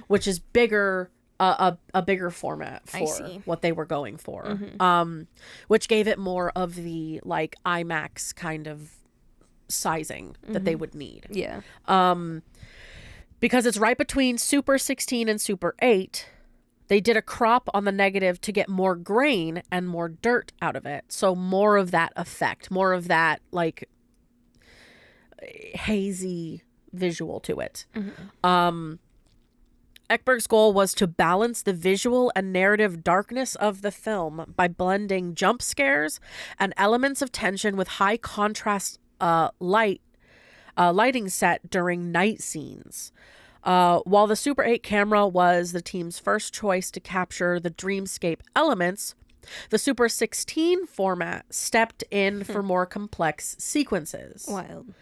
which is bigger, a bigger format for what they were going for, which gave it more of the like IMAX kind of sizing that they would need. Because it's right between Super 16 and Super 8. They did a crop on the negative to get more grain and more dirt out of it. So more of that effect, more of that like hazy visual to it. Ekberg's goal was to balance the visual and narrative darkness of the film by blending jump scares and elements of tension with high contrast lighting set during night scenes. While the Super 8 camera was the team's first choice to capture the dreamscape elements, the Super 16 format stepped in for more complex sequences. Wild.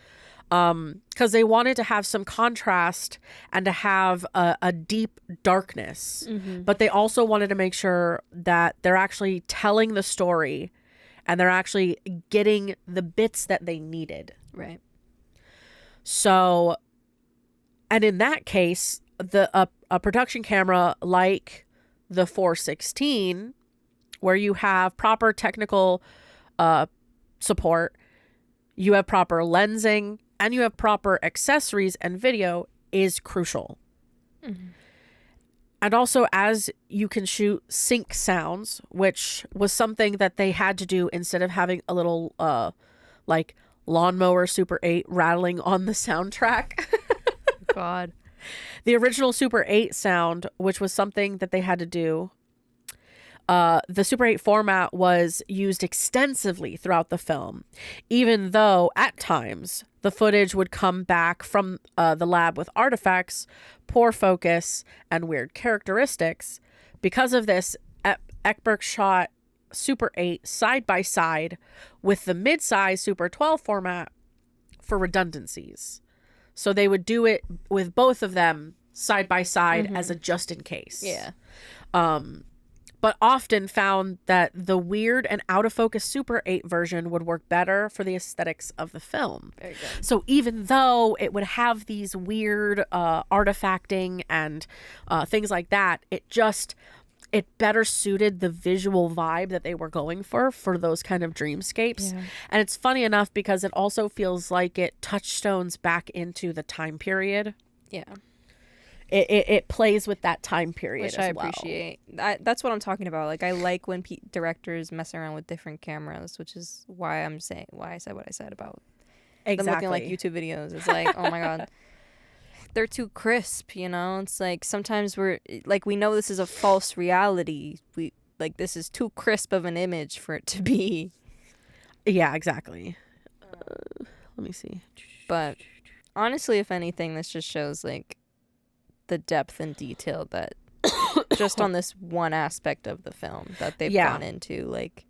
Because they wanted to have some contrast and to have a deep darkness. But they also wanted to make sure that they're actually telling the story and they're actually getting the bits that they needed. Right. So, and in that case, a production camera like the 416, where you have proper technical support, you have proper lensing, and you have proper accessories and video, is crucial. And also, as you can shoot sync sounds, which was something that they had to do instead of having a little like lawnmower Super 8 rattling on the soundtrack. God. The original Super 8 sound, which was something that they had to do, the Super 8 format was used extensively throughout the film, even though at times the footage would come back from the lab with artifacts, poor focus, and weird characteristics. Because of this, Ekberg shot Super 8 side by side with the mid-size Super 12 format for redundancies. So they would do it with both of them side by side as a just in case. Yeah. But often found that the weird and out of focus Super 8 version would work better for the aesthetics of the film. Very good. So even though it would have these weird artifacting and things like that, it better suited the visual vibe that they were going for those kind of dreamscapes. Yeah. And it's funny enough because it also feels like it touchstones back into the time period. Yeah. It plays with that time period, Which as I well. appreciate. That's what I'm talking about. Like, I like when directors mess around with different cameras, which is why I said what I said about them looking like YouTube videos. It's like, oh my God, they're too crisp, you know? It's like sometimes we know this is a false reality. This is too crisp of an image for it to be. Yeah, exactly. Let me see. But honestly, if anything, this just shows like the depth and detail that just on this one aspect of the film that they've gone into, like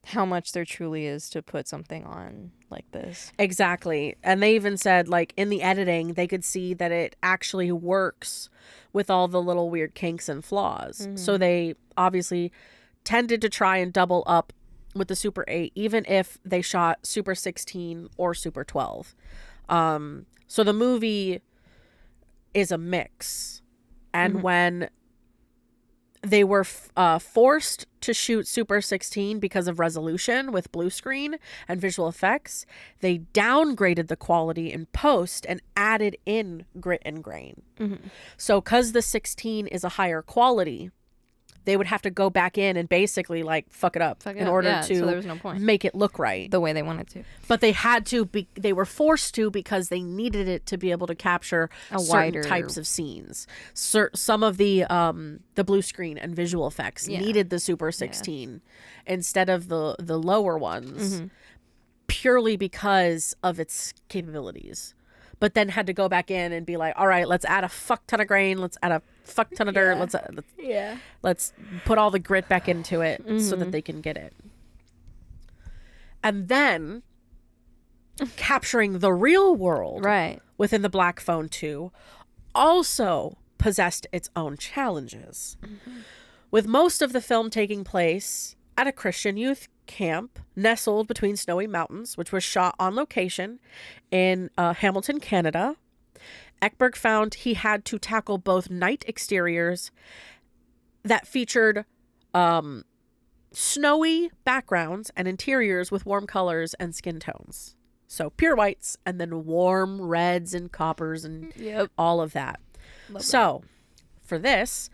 how much there truly is to put something on like this. Exactly. And they even said, like, in the editing, they could see that it actually works with all the little weird kinks and flaws. So they obviously tended to try and double up with the Super 8, even if they shot Super 16 or Super 12. So the movie is a mix. And when they were forced to shoot Super 16 because of resolution with blue screen and visual effects, they downgraded the quality in post and added in grit and grain. So because the 16 is a higher quality, they would have to go back in and basically like fuck it up in order to so there was no point. make it look right. The way they wanted to. But they had to they were forced to because they needed it to be able to capture certain types of scenes. Some of the blue screen and visual effects needed the Super 16 instead of the lower ones purely because of its capabilities. But then had to go back in and be like, all right, let's add a fuck ton of grain. Let's add a fuck ton of dirt. Let's put all the grit back into it so that they can get it. And then capturing the real world within the Black Phone 2 also possessed its own challenges. With most of the film taking place at a Christian youth camp nestled between snowy mountains, which was shot on location in Hamilton, Canada, Ekberg found he had to tackle both night exteriors that featured snowy backgrounds and interiors with warm colors and skin tones. So pure whites and then warm reds and coppers and all of that. For this,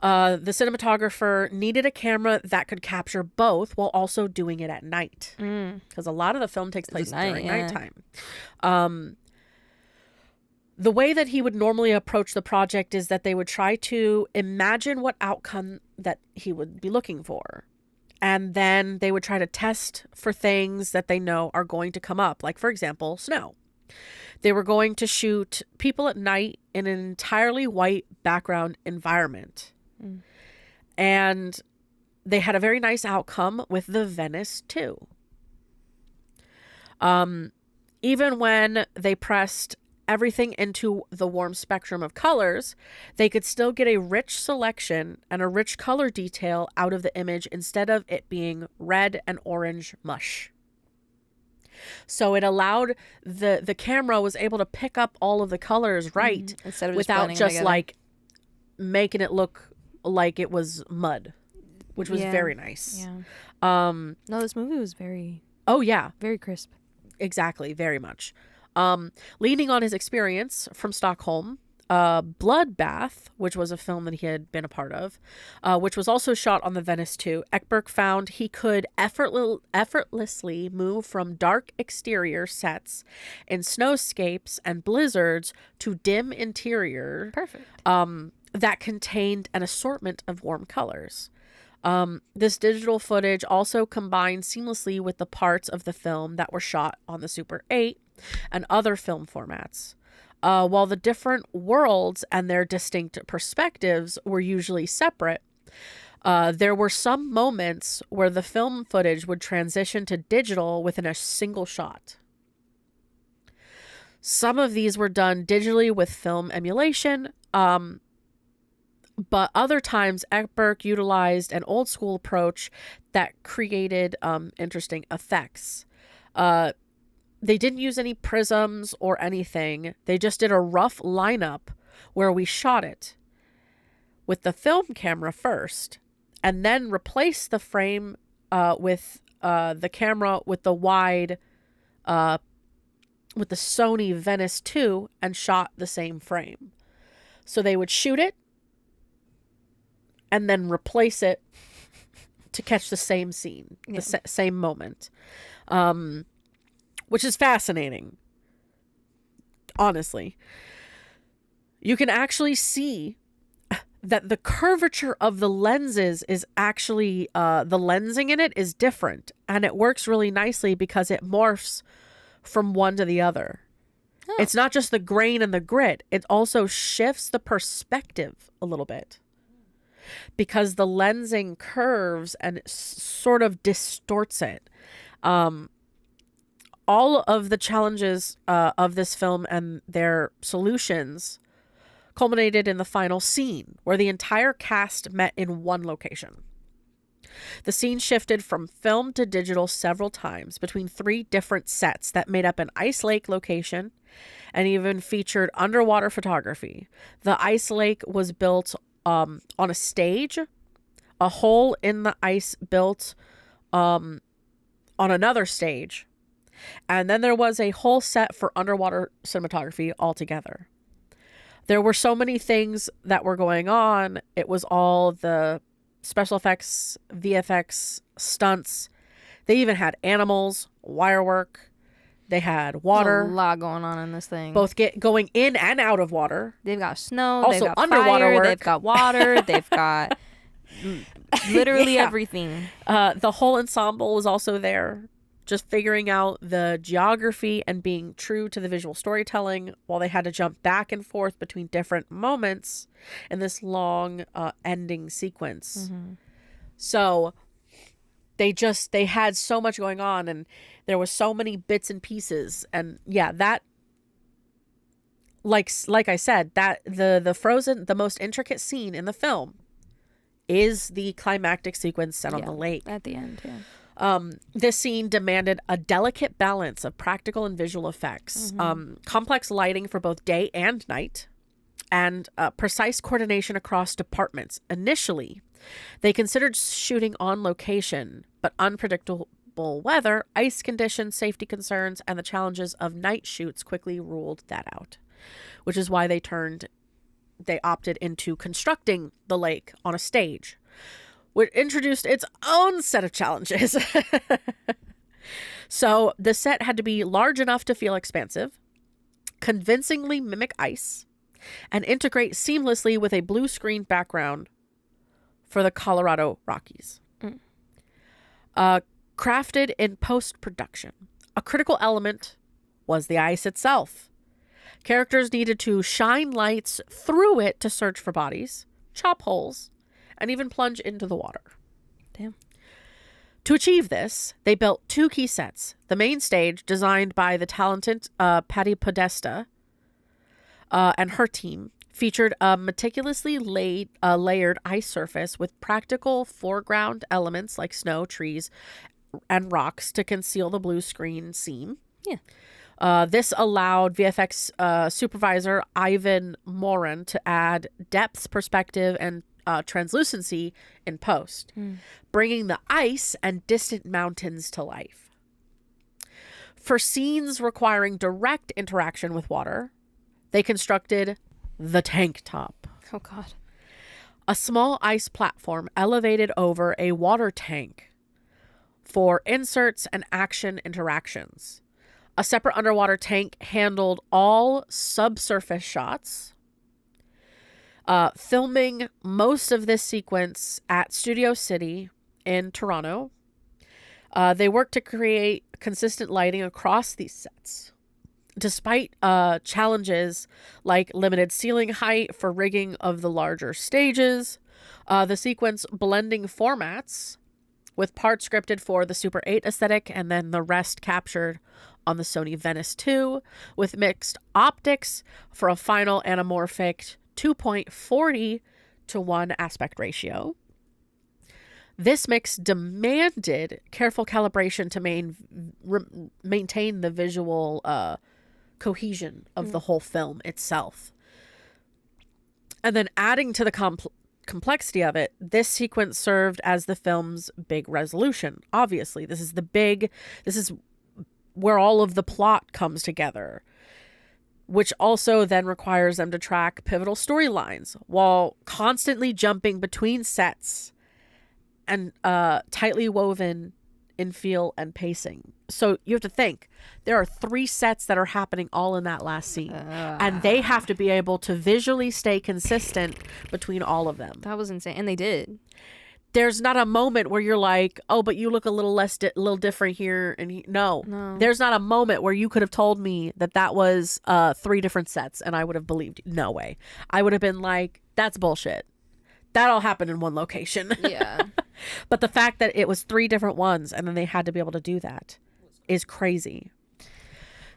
The cinematographer needed a camera that could capture both while also doing it at night, because a lot of the film takes place during nighttime. The way that he would normally approach the project is that they would try to imagine what outcome that he would be looking for. And then they would try to test for things that they know are going to come up. Like, for example, snow. They were going to shoot people at night in an entirely white background environment. And they had a very nice outcome with the Venice 2. Even when they pressed everything into the warm spectrum of colors, they could still get a rich selection and a rich color detail out of the image instead of it being red and orange mush. So it allowed the camera was able to pick up all of the colors right, instead of without just together. like making it look like it was mud, which was very nice. No, this movie was very very crisp. Exactly, very much. Leaning on his experience from Stockholm, Bloodbath, which was a film that he had been a part of, which was also shot on the Venice 2, Ekberg found he could effortlessly move from dark exterior sets in snowscapes and blizzards to dim interior. Perfect. That contained an assortment of warm colors. This digital footage also combined seamlessly with the parts of the film that were shot on the Super 8 and other film formats. While the different worlds and their distinct perspectives were usually separate, there were some moments where the film footage would transition to digital within a single shot. Some of these were done digitally with film emulation, but other times Ekberg utilized an old school approach that created interesting effects. They didn't use any prisms or anything. They just did a rough lineup where we shot it with the film camera first, and then replaced the frame with the camera with the wide, with the Sony Venice 2, and shot the same frame. So they would shoot it and then replace it to catch the same scene, the same moment. Which is fascinating. Honestly. You can actually see that the curvature of the lenses is actually, the lensing in it is different. And it works really nicely because it morphs from one to the other. Oh. It's not just the grain and the grit. It also shifts the perspective a little bit. Because the lensing curves and sort of distorts it. All of the challenges of this film and their solutions culminated in the final scene, where the entire cast met in one location. The scene shifted from film to digital several times between 3 different sets that made up an ice lake location and even featured underwater photography. The ice lake was built on a stage, a hole in the ice built on another stage. And then there was a whole set for underwater cinematography altogether. There were so many things that were going on. It was all the special effects, VFX, stunts. They even had animals, wire work. They had water. There's a lot going on in this thing. Both going in and out of water. They've got snow. Also they've got underwater fire, work. They've got water. They've got literally everything. The whole ensemble was also there, just figuring out the geography and being true to the visual storytelling while they had to jump back and forth between different moments in this long ending sequence. Mm-hmm. So they had so much going on, and there was so many bits and pieces. And yeah, that, like I said, that the Frozen, the most intricate scene in the film is the climactic sequence set on the lake. At the end, this scene demanded a delicate balance of practical and visual effects, complex lighting for both day and night, and precise coordination across departments. Initially, they considered shooting on location, but unpredictable weather, ice conditions, safety concerns, and the challenges of night shoots quickly ruled that out, which is why they turned they opted into constructing the lake on a stage, which introduced its own set of challenges. So the set had to be large enough to feel expansive, convincingly mimic ice, and integrate seamlessly with a blue screen background for the Colorado Rockies. Crafted in post-production, a critical element was the ice itself. Characters needed to shine lights through it to search for bodies, chop holes, and even plunge into the water. Damn. To achieve this, they built 2 key sets. The main stage, designed by the talented Patty Podesta and her team, featured a meticulously layered ice surface with practical foreground elements like snow, trees, and rocks to conceal the blue screen scene. Yeah. This allowed VFX supervisor Ivan Morin to add depth, perspective, and translucency in post, bringing the ice and distant mountains to life. For scenes requiring direct interaction with water, they constructed the tank top. Oh, God. A small ice platform elevated over a water tank for inserts and action interactions. A separate underwater tank handled all subsurface shots. Filming most of this sequence at Studio City in Toronto. They worked to create consistent lighting across these sets. Despite challenges like limited ceiling height for rigging of the larger stages, the sequence blending formats with parts scripted for the Super 8 aesthetic and then the rest captured on the Sony Venice 2 with mixed optics for a final anamorphic 2.40:1 aspect ratio. This mix demanded careful calibration to maintain the visual cohesion of the whole film itself. And then adding to the complexity of it, this sequence served as the film's big resolution. Obviously, this is where all of the plot comes together, which also then requires them to track pivotal storylines while constantly jumping between sets and tightly woven in feel and pacing. So you have to think, there are 3 sets that are happening all in that last scene, and they have to be able to visually stay consistent between all of them. That was insane. And they did. There's not a moment where you're like, oh, but you look a little little different here. And no, there's not a moment where you could have told me that was 3 different sets and I would have believed you. No way. I would have been like, that's bullshit. That all happened in one location. Yeah. But the fact that it was 3 different ones and then they had to be able to do that is crazy.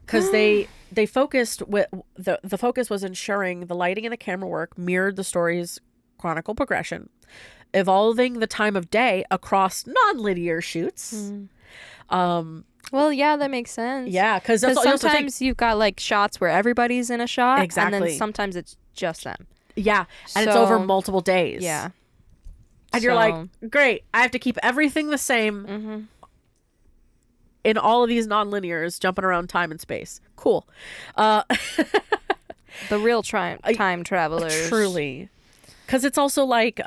Because they focused with the focus was ensuring the lighting and the camera work mirrored the story's chronicle progression, evolving the time of day across non-linear shoots. Well, yeah, that makes sense. Yeah, because sometimes you've got like shots where everybody's in a shot, exactly, and then sometimes it's just them. Yeah, and it's over multiple days. Yeah, and you're like, great, I have to keep everything the same in all of these non-linears, jumping around time and space. Cool. The real time travelers, truly, because it's also like,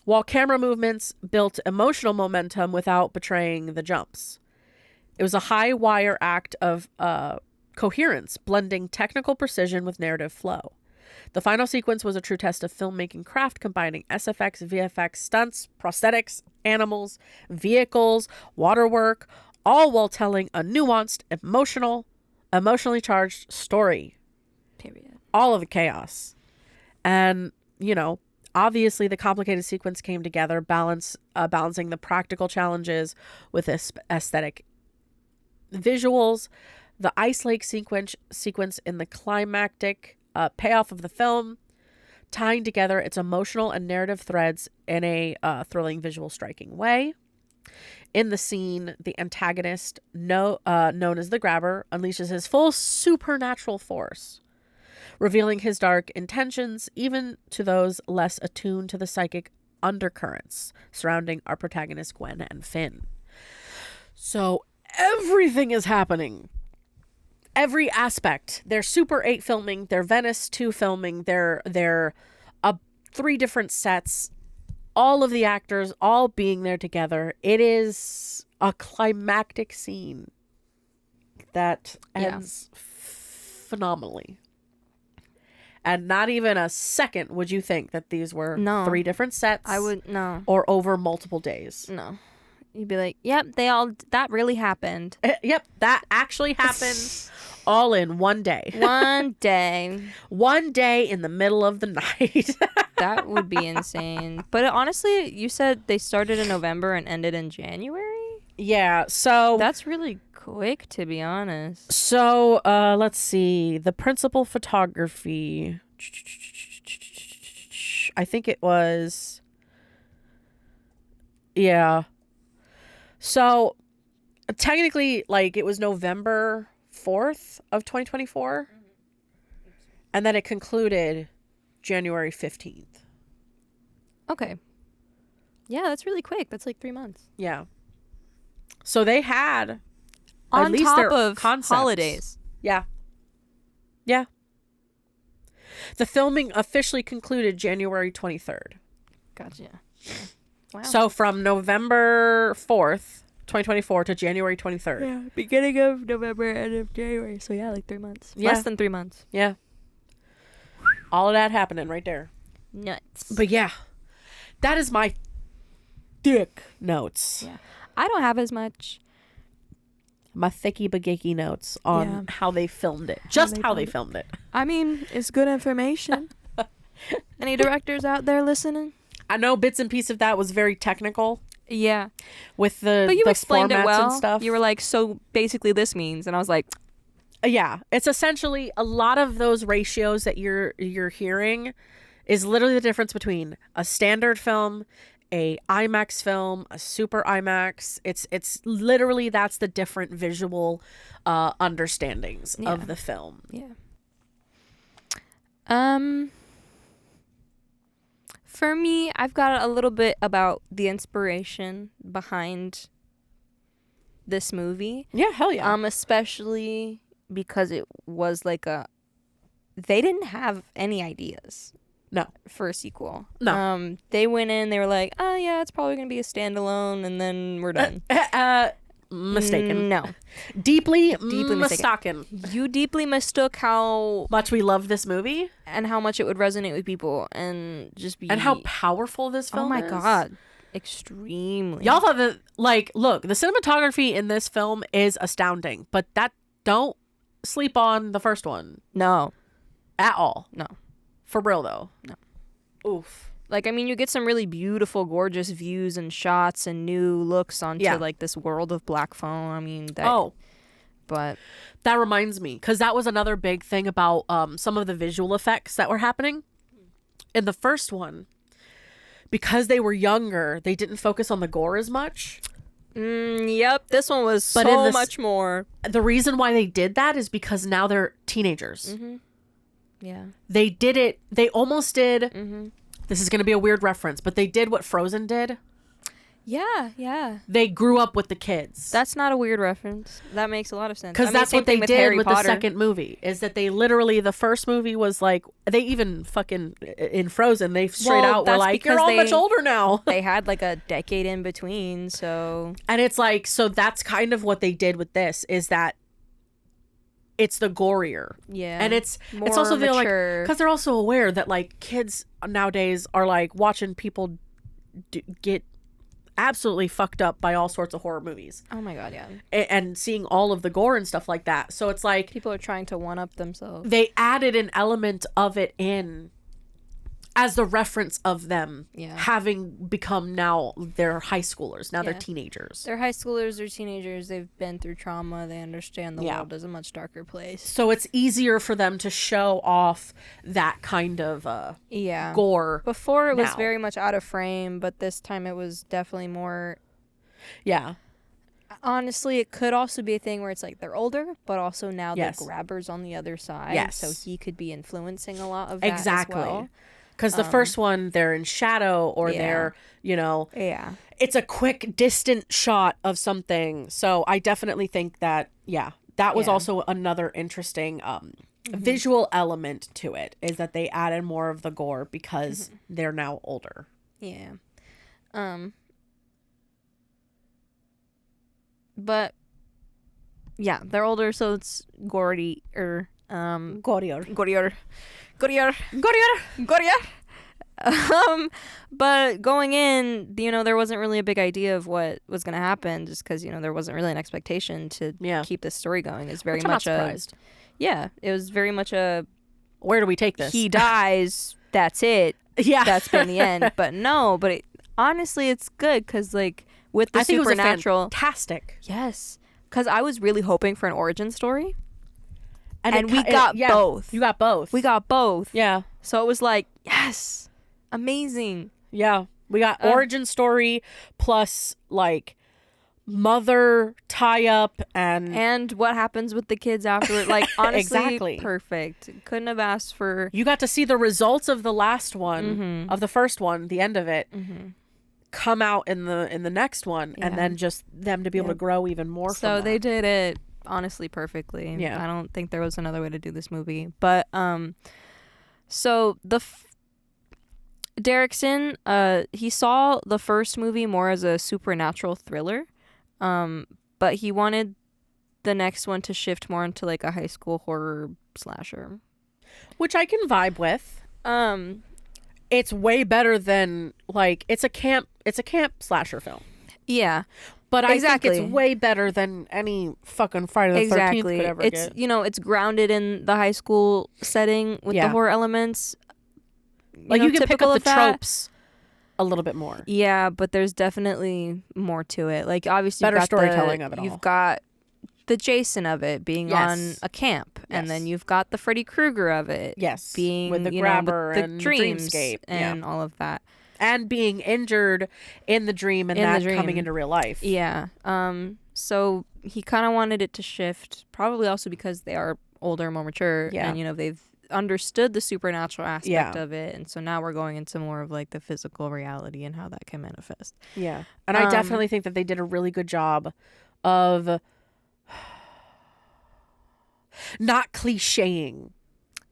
while camera movements built emotional momentum without betraying the jumps. It was a high wire act of coherence, blending technical precision with narrative flow. The final sequence was a true test of filmmaking craft, combining SFX, VFX, stunts, prosthetics, animals, vehicles, waterwork, all while telling a nuanced, emotionally charged story. Period. All of the chaos. And, obviously the complicated sequence came together, balancing the practical challenges with aesthetic visuals. The ice lake sequence in the climactic payoff of the film, tying together its emotional and narrative threads in a thrilling, visual, striking way. In the scene, the antagonist, known as the Grabber, unleashes his full supernatural force, revealing his dark intentions even to those less attuned to the psychic undercurrents surrounding our protagonists Gwen and Finn. So everything is happening every aspect. They're Super 8 filming, they're Venice 2 filming, they're 3 different sets, all of the actors all being there together. It is a climactic scene that ends phenomenally. And not even a second would you think that these were 3 different sets. I would, no. Or over multiple days. No. You'd be like, yep, that really happened. Yep, that actually happened all in one day. One day. One day in the middle of the night. That would be insane. But honestly, you said they started in November and ended in January? Yeah, so... That's really quick, to be honest. So, let's see. The principal photography... I think it was... Yeah. So, technically, like, it was November 4th of 2024. And then it concluded January 15th. Okay. Yeah, that's really quick. That's like 3 months. Yeah. So they had... On at least top their of concepts. holidays. Yeah. Yeah. The filming officially concluded January 23rd. Gotcha. Wow. So from November 4th, 2024 to January 23rd. Yeah, beginning of November, end of January. So yeah, like 3 months. Yeah. Less than 3 months. Yeah. All of that happening right there. Nuts. But yeah, that is my thick notes. Yeah. I don't have as much. My thicky bagaki notes on how they filmed it. Just how they filmed it. I mean, it's good information. Any directors out there listening? I know bits and pieces of that was very technical. Yeah. With the But you the explained it formats well. and stuff. You were like, so basically this means. And I was like... Yeah. It's essentially a lot of those ratios that you're hearing is literally the difference between a standard film, a IMAX film, a super IMAX. It's literally that's the different visual understandings of the film. Yeah. For me, I've got a little bit about the inspiration behind this movie. Yeah, hell yeah. Especially because it was like they didn't have any ideas. No. For a sequel. No. They went in, they were like, oh yeah, it's probably going to be a standalone, and then we're done. Mistaken. No. Deeply mistaken. mistaken. You deeply mistook how much we love this movie. And how much it would resonate with people and just be... And how powerful this film is. Oh my God. Extremely. Y'all thought that, like, look, the cinematography in this film is astounding, but don't sleep on the first one. No. At all. No. For real, though. No. Oof. Like, I mean, you get some really beautiful, gorgeous views and shots and new looks onto, like, this world of Black Phone. I mean, that... But... That reminds me, because that was another big thing about some of the visual effects that were happening. In the first one, because they were younger, they didn't focus on the gore as much. Yep, this one was so much more. The reason why they did that is because now they're teenagers. Mm-hmm. Yeah. They did it. They almost did. Mm-hmm. This is going to be a weird reference, but they did what Frozen did. Yeah. They grew up with the kids. That's not a weird reference. That makes a lot of sense. Because that's what they did with the second movie. Is that they literally, the first movie was like, they even fucking, in Frozen, they straight out were like, you're all much older now. They had like a decade in between, so. And it's like, so that's kind of what they did with this, is that it's the gorier. Yeah. And it's also the like, because they're also aware that like kids nowadays are like watching people get absolutely fucked up by all sorts of horror movies. Oh my God, yeah. And seeing all of the gore and stuff like that. So it's like people are trying to one up themselves. They added an element of it in as the reference of them having become now they're high schoolers. Now they're teenagers. They're high schoolers, they're teenagers, they've been through trauma, they understand the world is a much darker place. So it's easier for them to show off that kind of gore. Before it was very much out of frame, but this time it was definitely more. Yeah. Honestly, it could also be a thing where it's like they're older, but also now the grabber's on the other side. Yes. So he could be influencing a lot of that as well. Because the first one, they're in shadow or they're, it's a quick, distant shot of something. So I definitely think that, that was Yeah. also another interesting visual element to it, is that they added more of the gore because they're now older. Yeah. But yeah, they're older, so it's gory or Gorier. gorier. Gorier. Gorier. Gorier. But going in, there wasn't really a big idea of what was going to happen, just because, there wasn't really an expectation to keep this story going. It's very Which I'm much not surprised. it was very much a, where do we take this? he dies, that's it. Yeah. That's been the end. But no, honestly, it's good, because, like, with the I think supernatural. it was fantastic. Yes. Because I was really hoping for an origin story. And we it- got yeah, both. You got both. We got both. Yeah. So it was like, yes, amazing. Yeah. We got origin story plus like mother tie up And what happens with the kids afterward. Like, honestly, Exactly. perfect. Couldn't have asked for. you got to see the results of the last one, of the first one, the end of it, come out in the next one, and then just them to be able to grow even more. So from they that. did it honestly perfectly. Yeah. I don't think there was another way to do this but so Derrickson, he saw the first movie more as a supernatural thriller, but he wanted the next one to shift more into like a high school horror slasher, which I can vibe with. um It's way better than like it's a camp slasher film. yeah, But I Exactly. think it's way better than any fucking Friday the 13th exactly. could ever It's get. it's grounded in the high school setting with the horror elements. Like you can pick typical up of the that. tropes a little bit more. Yeah, but there's definitely more to it. Like, obviously, Better you've got storytelling of it all. You've got the Jason of it being on Yes. a camp, and Yes. then you've got the Freddy Krueger of it Yes. being with the with grabber the and dreams dreamscape. and all of that. And being injured in the dream and In the that dream. coming into real life. Yeah. So he kind of wanted it to shift, probably also because they are older, more mature, Yeah. and they've understood the supernatural aspect Yeah. of it, and so now we're going into more of like the physical reality and how that can manifest. Yeah. And I definitely think that they did a really good job of not clichéing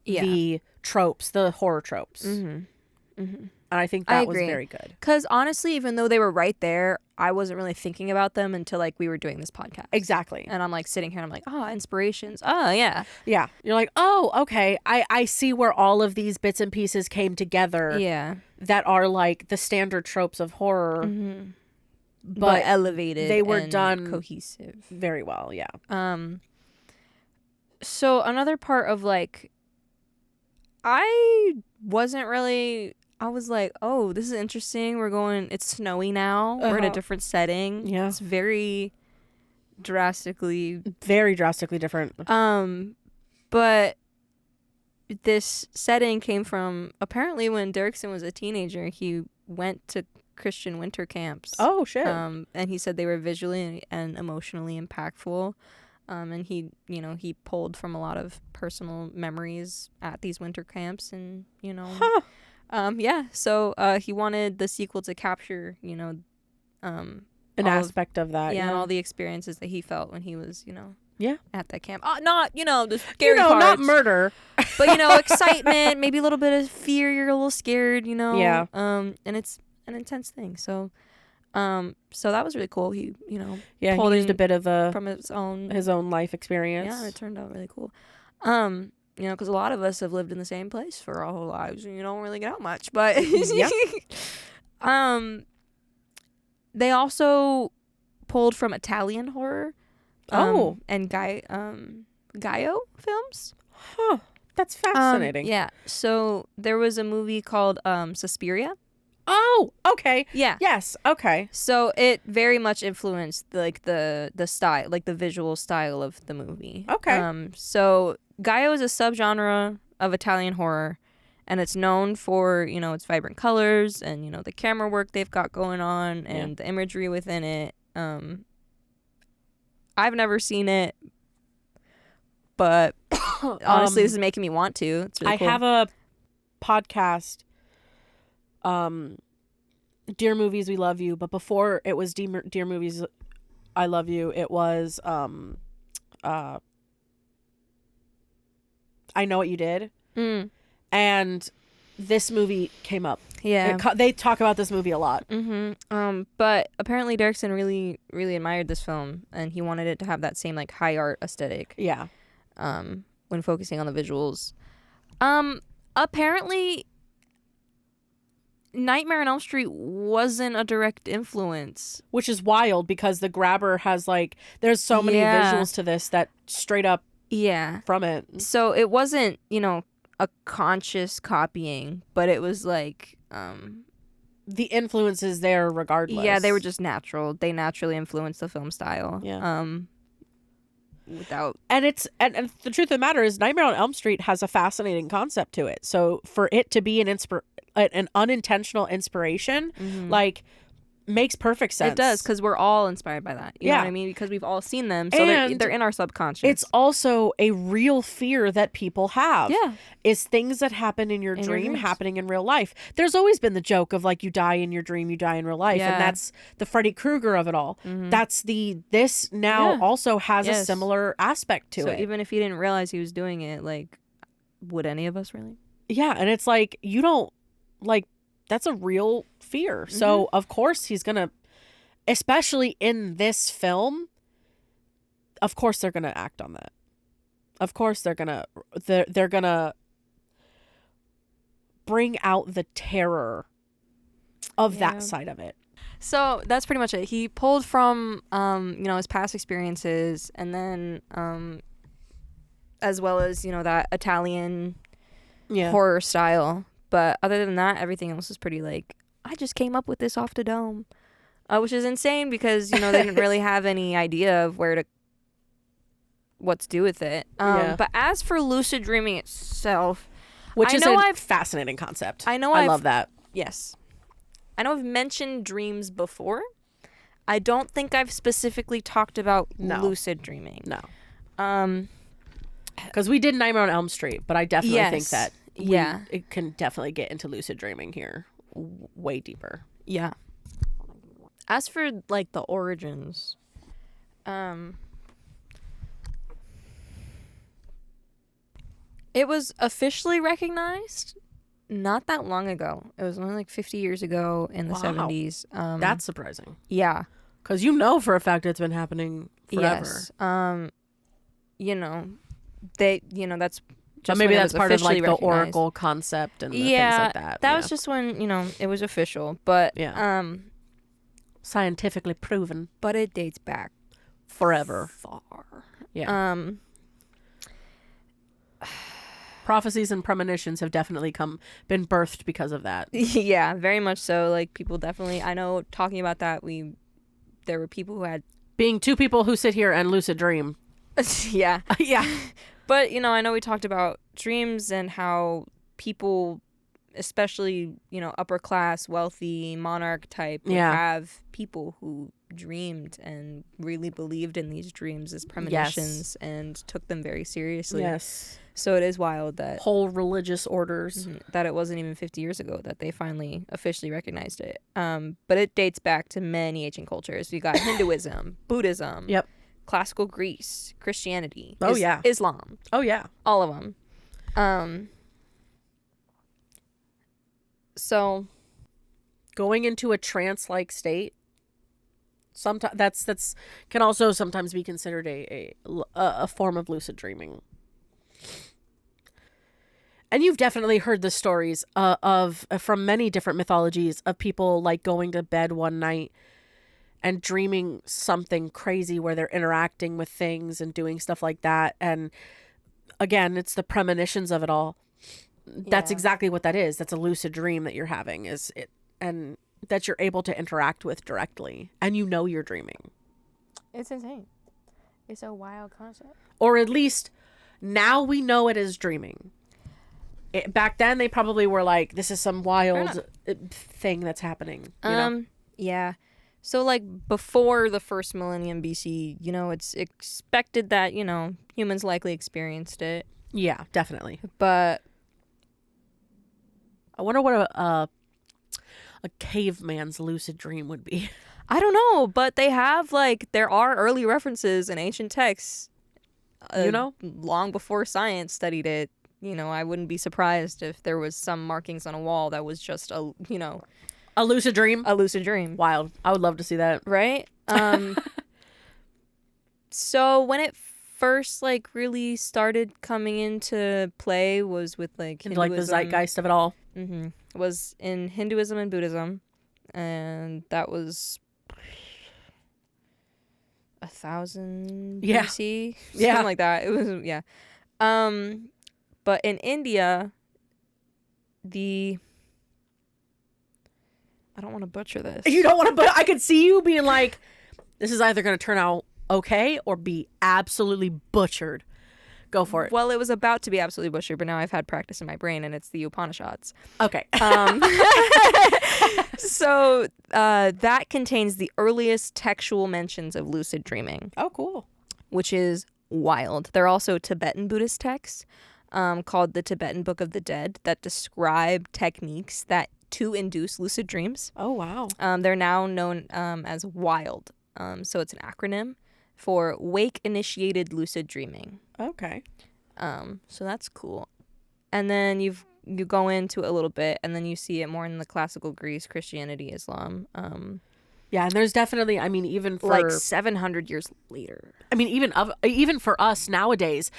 Yeah. the tropes, the horror tropes. Mm-hmm. Mm-hmm. And I think I that was agree. very good. Because honestly, even though they were right there, I wasn't really thinking about them until like we were doing this podcast. Exactly. And I'm like sitting here and I'm like, oh, inspirations. Oh, yeah. Yeah. You're like, oh, okay. I see where all of these bits and pieces came together Yeah. that are like the standard tropes of horror, Mm-hmm. But but elevated. they were and done cohesive. very well. Yeah. So another part of like, I wasn't really. I was like, oh, this is interesting. It's snowy now. We're in a different setting. Yeah. It's very drastically. Very drastically different. But this setting came from apparently when Derrickson was a teenager, he went to Christian winter camps. Oh, shit. And he said they were visually and emotionally impactful. And he pulled from a lot of personal memories at these winter camps, and Huh. yeah. So he wanted the sequel to capture, An all aspect of that. and Yeah. all the experiences that he felt when he was, Yeah. at that camp. Not, the scary not parts, murder. but excitement, maybe a little bit of fear. You're a little scared, Yeah. And it's an intense thing. So that was really cool. He, Yeah. He pulling used a bit of from his own life experience. Yeah, it turned out really cool. Because a lot of us have lived in the same place for our whole lives, and you don't really get out much. But Yep. They also pulled from Italian horror. And Gaio films. Huh. That's fascinating. Yeah. So there was a movie called Suspiria. Oh, okay. Yeah. Yes. Okay. So it very much influenced like the style, like the visual style of the movie. Okay. So Gaio is a subgenre of Italian horror, and it's known for its vibrant colors and the camera work they've got going on and the imagery within it. I've never seen it, but honestly, this is making me want to. It's really I cool. have a podcast. Dear Movies We Love You, but before it was Dear Movies I Love You, it was I Know What You Did. Mm. And this movie came up. Yeah. They talk about this movie a lot. But apparently Derrickson really, really admired this film, and he wanted it to have that same like high art aesthetic. Yeah. When focusing on the visuals. Apparently Nightmare on Elm Street wasn't a direct influence. Which is wild because The Grabber has like, there's so many visuals to this that straight up from it. So it wasn't, a conscious copying, but it was like the influence is there regardless. Yeah, they were just natural. They naturally influenced the film style. Yeah. Without and the truth of the matter is Nightmare on Elm Street has a fascinating concept to it. So for it to be an unintentional inspiration, like, makes perfect sense. It does, because we're all inspired by that. You know what I mean? Because we've all seen them, so they're in our subconscious. It's also a real fear that people have. Yeah. Is things that happen in your dream happening in real life. There's always been the joke of like, you die in your dream, you die in real life. Yeah. And that's the Freddy Krueger of it all. That's this now also has a similar aspect to it. So even if he didn't realize he was doing it, like, would any of us really? Yeah. And it's like, you don't, like, that's a real fear. So of course he's gonna, especially in this film, of course they're gonna act on that. Of course they're gonna bring out the terror of that side of it. So that's pretty much it. He pulled from his past experiences, and then as well as that Italian horror style. But other than that, everything else is pretty like, I just came up with this off the dome, which is insane because they didn't really have any idea of what to do with it. But as for lucid dreaming itself, which is a fascinating concept. I love that. Yes, I know I've mentioned dreams before. I don't think I've specifically talked about lucid dreaming. No. Because we did Nightmare on Elm Street, but I definitely think that. It can definitely get into lucid dreaming here way deeper. Yeah. As for like the origins, it was officially recognized not that long ago. It was only like 50 years ago in the 70s. That's surprising. Yeah. Because for a fact it's been happening forever. Yes. That's just maybe that's part of like the Oracle concept and things like that. That was just when it was official, but scientifically proven. But it dates back forever, far. Yeah. Prophecies and premonitions have definitely been birthed because of that. Yeah, very much so. Like, people definitely, I know, talking about that, there were people who had being two people who sit here and lucid dream. Yeah. Yeah. But, I know we talked about dreams and how people, especially, upper class, wealthy, monarch type, would have people who dreamed and really believed in these dreams as premonitions and took them very seriously. Yes. So it is wild that whole religious orders, that it wasn't even 50 years ago that they finally officially recognized it. But it dates back to many ancient cultures. We got Hinduism, Buddhism. Yep. Classical Greece, Christianity, Islam. Oh yeah, all of them. So, going into a trance-like state, sometimes that's can also sometimes be considered a form of lucid dreaming. And you've definitely heard the stories from many different mythologies of people like going to bed one night and dreaming something crazy where they're interacting with things and doing stuff like that. And again, it's the premonitions of it all. That's exactly what that is. That's a lucid dream that you're having, and that you're able to interact with directly, and you're dreaming. It's insane. It's a wild concept. Or at least now we know it is dreaming. Back then they probably were like, this is some wild thing that's happening. Yeah. So, like, before the first millennium BC, it's expected that, humans likely experienced it. Yeah, definitely. But I wonder what a caveman's lucid dream would be. I don't know, but there are early references in ancient texts, long before science studied it, I wouldn't be surprised if there was some markings on a wall that was just a lucid dream. a lucid dream. Wild. I would love to see that. Right? So when it first like really started coming into play was with like Into like the zeitgeist of it all. Was in Hinduism and Buddhism, and that was 1000 BC, something like that. It was but in India, I don't want to butcher this. You don't want to, but I could see you being like, this is either going to turn out okay or be absolutely butchered. Go for it. Well, it was about to be absolutely butchered, but now I've had practice in my brain, and it's the Upanishads. Okay. So that contains the earliest textual mentions of lucid dreaming. Oh, cool. Which is wild. There are also Tibetan Buddhist texts called the Tibetan Book of the Dead that describe techniques to induce lucid dreams. Oh, wow. They're now known as WILD. So it's an acronym for Wake-Initiated Lucid Dreaming. Okay. So that's cool. And then you go into it a little bit, and then you see it more in the classical Greece, Christianity, Islam. Yeah, and there's definitely, I mean, even for like 700 years later. I mean, even for us nowadays,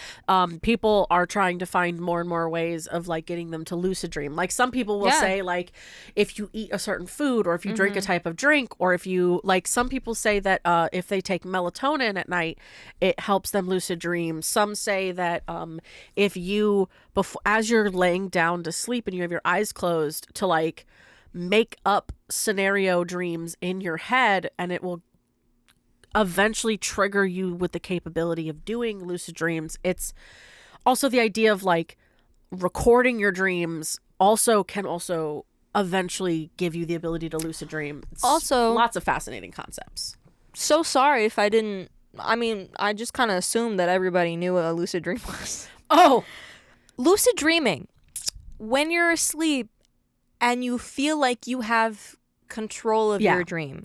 people are trying to find more and more ways of like getting them to lucid dream. Like some people will say like, if you eat a certain food, or if you drink a type of drink, or if you like, some people say that if they take melatonin at night, it helps them lucid dream. Some say that if you as you're laying down to sleep and you have your eyes closed, to like make up scenario dreams in your head, and it will eventually trigger you with the capability of doing lucid dreams. It's also the idea of like recording your dreams can also eventually give you the ability to lucid dream. It's also lots of fascinating concepts. So sorry if I didn't. I mean, I just kind of assumed that everybody knew what a lucid dream was. Oh, lucid dreaming. When you're asleep and you feel like you have control of your dream.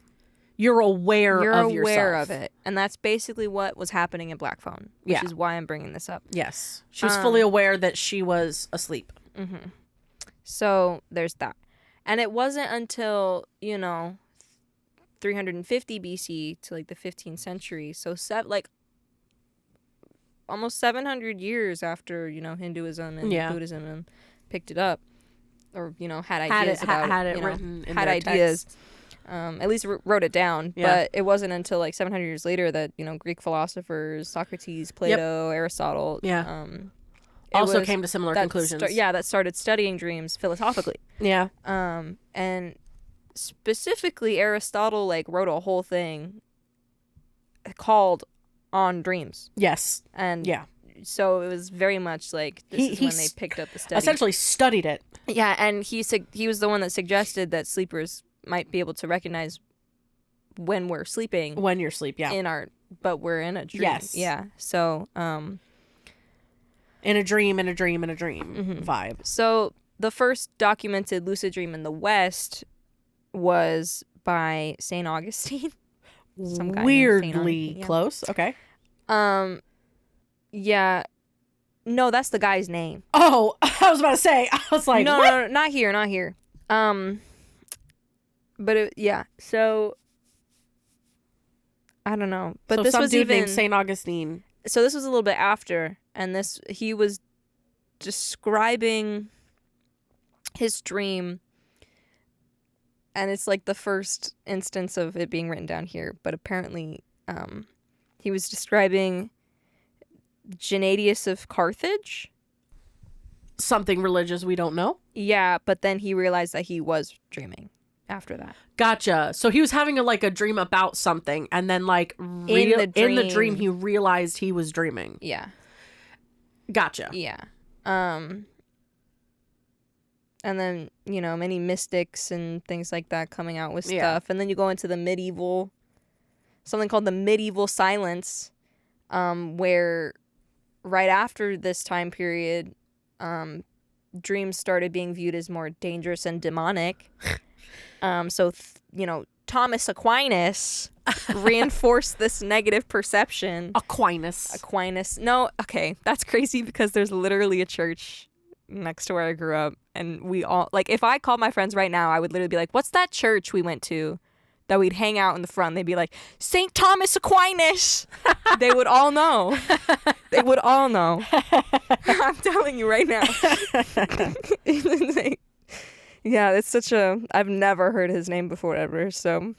You're aware of yourself. You're aware of it. And that's basically what was happening in Black Phone, which is why I'm bringing this up. Yes. She was fully aware that she was asleep. Mm-hmm. So there's that. And it wasn't until, 350 BC to like the 15th century. So almost 700 years after, Hinduism and Buddhism picked it up. Or had ideas about had it written in had their ideas, text. At least wrote it down. Yeah. But it wasn't until like 700 years later that Greek philosophers, Socrates, Plato, Aristotle, also came to similar conclusions. That started studying dreams philosophically. Yeah. And specifically Aristotle like wrote a whole thing called On Dreams. Yes. And so it was very much like this is when they picked up the study. Essentially studied it. Yeah, and he was the one that suggested that sleepers might be able to recognize when we're sleeping. When you're asleep, but we're in a dream. Yes. Yeah. So, in a dream vibe. So the first documented lucid dream in the West was by St. Augustine. Some guy weirdly close. Okay. Yeah. No, that's the guy's name. Oh, I was about to say. I was like, no, what? No, not here. But so I don't know. But so this some was dude named St. Augustine. So this was a little bit after, and he was describing his dream, and it's like the first instance of it being written down here. But apparently, he was describing Gennadius of Carthage. Something religious we don't know. Yeah, but then he realized that he was dreaming after that. Gotcha. So he was having a dream about something, and then in the dream he realized he was dreaming. Yeah. Gotcha. Yeah. And then, many mystics and things like that coming out with stuff. And then you go into something called the medieval silence, where right after this time period, dreams started being viewed as more dangerous and demonic. So Thomas Aquinas reinforced this negative perception. Aquinas. No, okay, that's crazy because there's literally a church next to where I grew up, and we all, like, if I called my friends right now, I would literally be like, what's that church we went to that we'd hang out in the front? They'd be like, St. Thomas Aquinas. They would all know. They would all know. I'm telling you right now. Yeah, it's such a, I've never heard his name before ever, so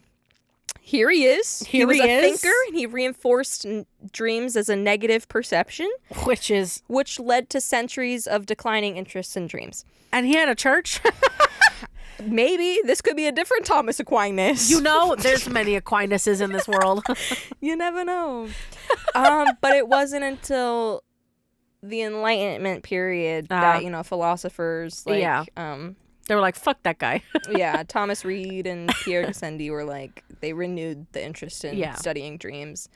here he is. He was a thinker, and he reinforced dreams as a negative perception, which led to centuries of declining interest in dreams. And he had a church? Maybe this could be a different Thomas Aquinas. You know, there's many Aquinuses in this world. You never know. But it wasn't until the Enlightenment period that, you know, philosophers like they were like, fuck that guy. Yeah, Thomas Reid and Pierre Gassendi were like, they renewed the interest in studying dreams.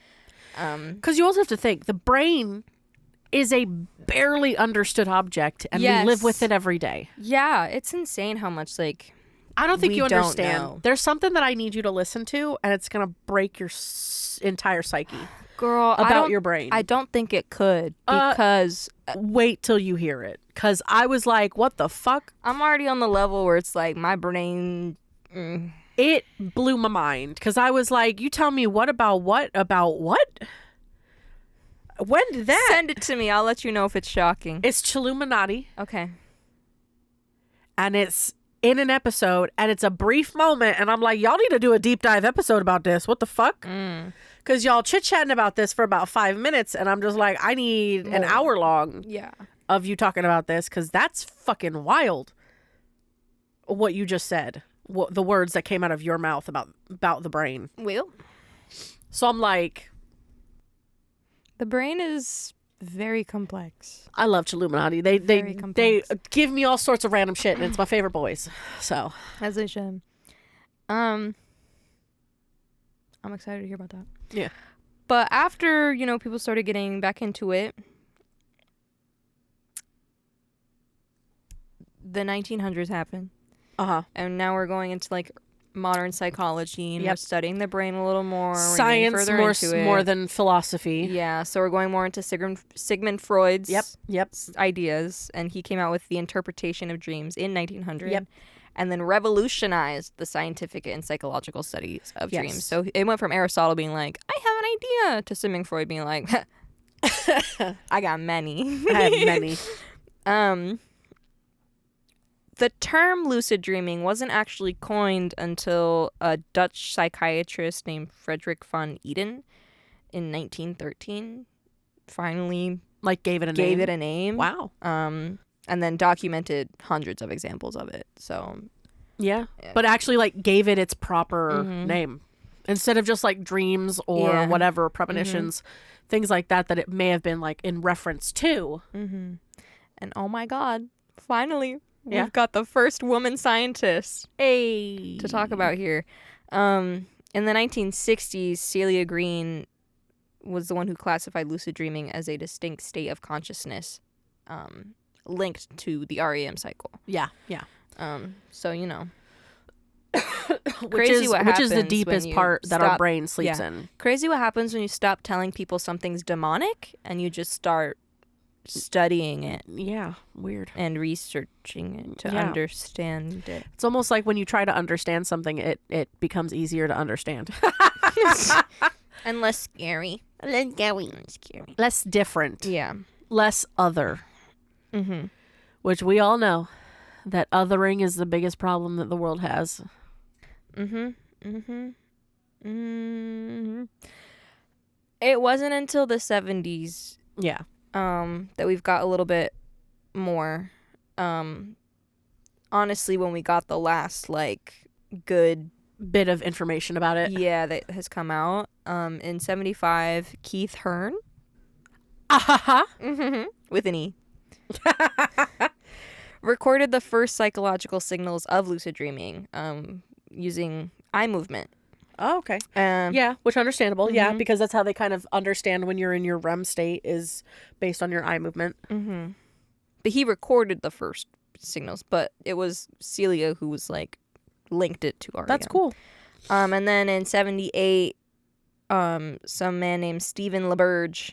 Because you also have to think, the brain is a barely understood object, and we live with it every day. Yeah, it's insane how much, like, I don't think you understand. Know. There's something that I need you to listen to, and it's going to break your entire psyche. Girl, about your brain. I don't think it could, because wait till you hear it, because I was like, what the fuck? I'm already on the level where it's like my brain it blew my mind, because I was like, you tell me what about what when did that? Send it to me. I'll let you know if it's shocking. It's Chilluminati. Okay. And it's in an episode, and it's a brief moment, and I'm like, y'all need to do a deep dive episode about this. What the fuck? Because y'all chit-chatting about this for about 5 minutes, and I'm just like, I need an hour long of you talking about this, because that's fucking wild what you just said. The words that came out of your mouth about the brain. Well. So I'm like, the brain is very complex. I love Chilluminati. They give me all sorts of random shit, and it's my favorite boys. So as they should. I'm excited to hear about that. Yeah. But after, you know, people started getting back into it, the 1900s happened. And now we're going into, like, modern psychology, and we're studying the brain a little more. Science more than philosophy. Yeah, so we're going more into Sigmund Freud's Yep. ideas, and he came out with the interpretation of dreams in 1900. And then revolutionized the scientific and psychological studies of dreams. So it went from Aristotle being like, I have an idea, to Sigmund Freud being like, I got many. I have many. The term lucid dreaming wasn't actually coined until a Dutch psychiatrist named Frederick von Eden in 1913 finally gave it a name. Wow. And then documented hundreds of examples of it. So yeah. But actually gave it its proper name instead of just dreams or whatever premonitions, things like that it may have been in reference to. And oh my God, finally. We've got the first woman scientist to talk about here. In the 1960s, Celia Green was the one who classified lucid dreaming as a distinct state of consciousness linked to the REM cycle. Yeah. So, you know. Which is the deepest part that our brain sleeps in. Crazy what happens when you stop telling people something's demonic and you just start studying it. Yeah, weird. And researching it to understand it. It's almost like when you try to understand something, it becomes easier to understand. And less scary. Less different. Yeah. Less other. Which we all know that othering is the biggest problem that the world has. It wasn't until the 70s that we've got a little bit more. Honestly, when we got the last good bit of information about it. Yeah, that has come out. In 75, Keith Hearn. With an E. Recorded the first psychological signals of lucid dreaming using eye movement. Oh, okay. Yeah, which understandable. Yeah, because that's how they kind of understand when you're in your REM state is based on your eye movement. But he recorded the first signals, but it was Celia who was linked it to REM. That's cool. And then in 78, some man named Stephen LaBerge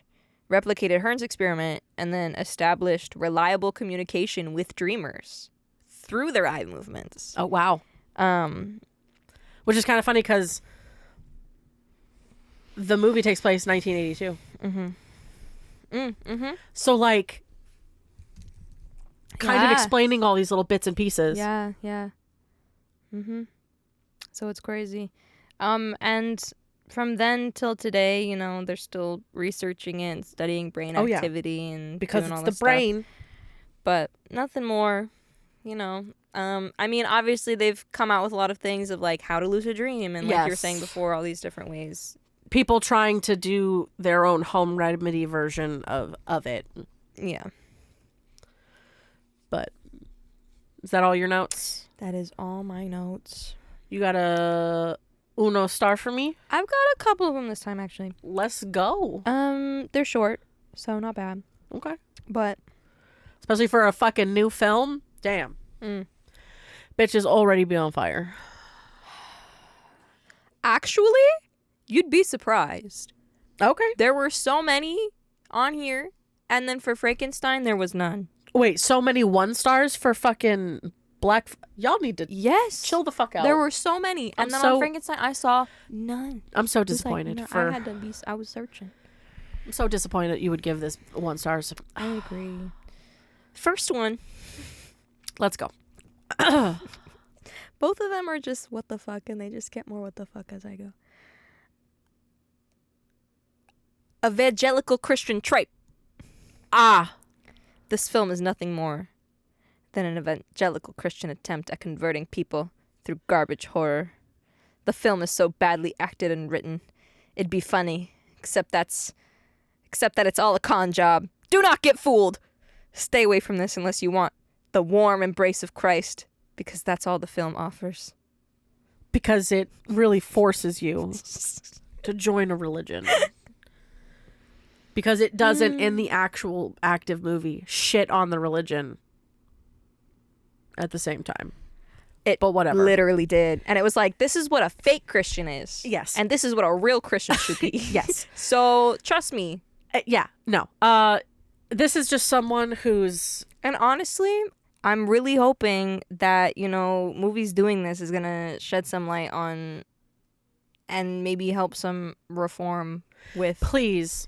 replicated Hearn's experiment and then established reliable communication with dreamers through their eye movements. Oh, wow. Which is kind of funny because the movie takes place in 1982. So, like, kind of explaining all these little bits and pieces. Yeah. So it's crazy. And from then till today, you know, they're still researching it and studying brain activity and because doing it's all the this brain. stuff. But nothing more, you know. I mean, obviously they've come out with a lot of things of like how to lucid dream and like you were saying before, all these different ways. People trying to do their own home remedy version of it. Yeah. But is that all your notes? That is all my notes. You got a uno star for me? I've got a couple of them this time, actually. Let's go. They're short, so not bad. Okay. But especially for a fucking new film. Damn. Bitches already be on fire. Actually, you'd be surprised. Okay. There were so many on here, and then for Frankenstein, there was none. Wait, so many 1 stars for fucking Black... Y'all need to chill the fuck out. There were so many. And then on Frankenstein, I saw none. I'm so disappointed. I was searching. I'm so disappointed that you would give this 1 stars. I agree. First one. Let's go. Both of them are just what the fuck, and they just get more what the fuck as I go. Evangelical Christian tripe. This film is nothing more than an evangelical Christian attempt at converting people through garbage horror. The film is so badly acted and written. It'd be funny, except that it's all a con job. Do not get fooled. Stay away from this unless you want the warm embrace of Christ, because that's all the film offers. Because it really forces you to join a religion. Because it doesn't, in the actual active movie, shit on the religion at the same time. But whatever. Literally did. And it was like, this is what a fake Christian is. Yes. And this is what a real Christian should be. Yes. So, trust me. No. This is just someone who's... And honestly, I'm really hoping that, you know, movies doing this is going to shed some light on and maybe help some reform with... Please.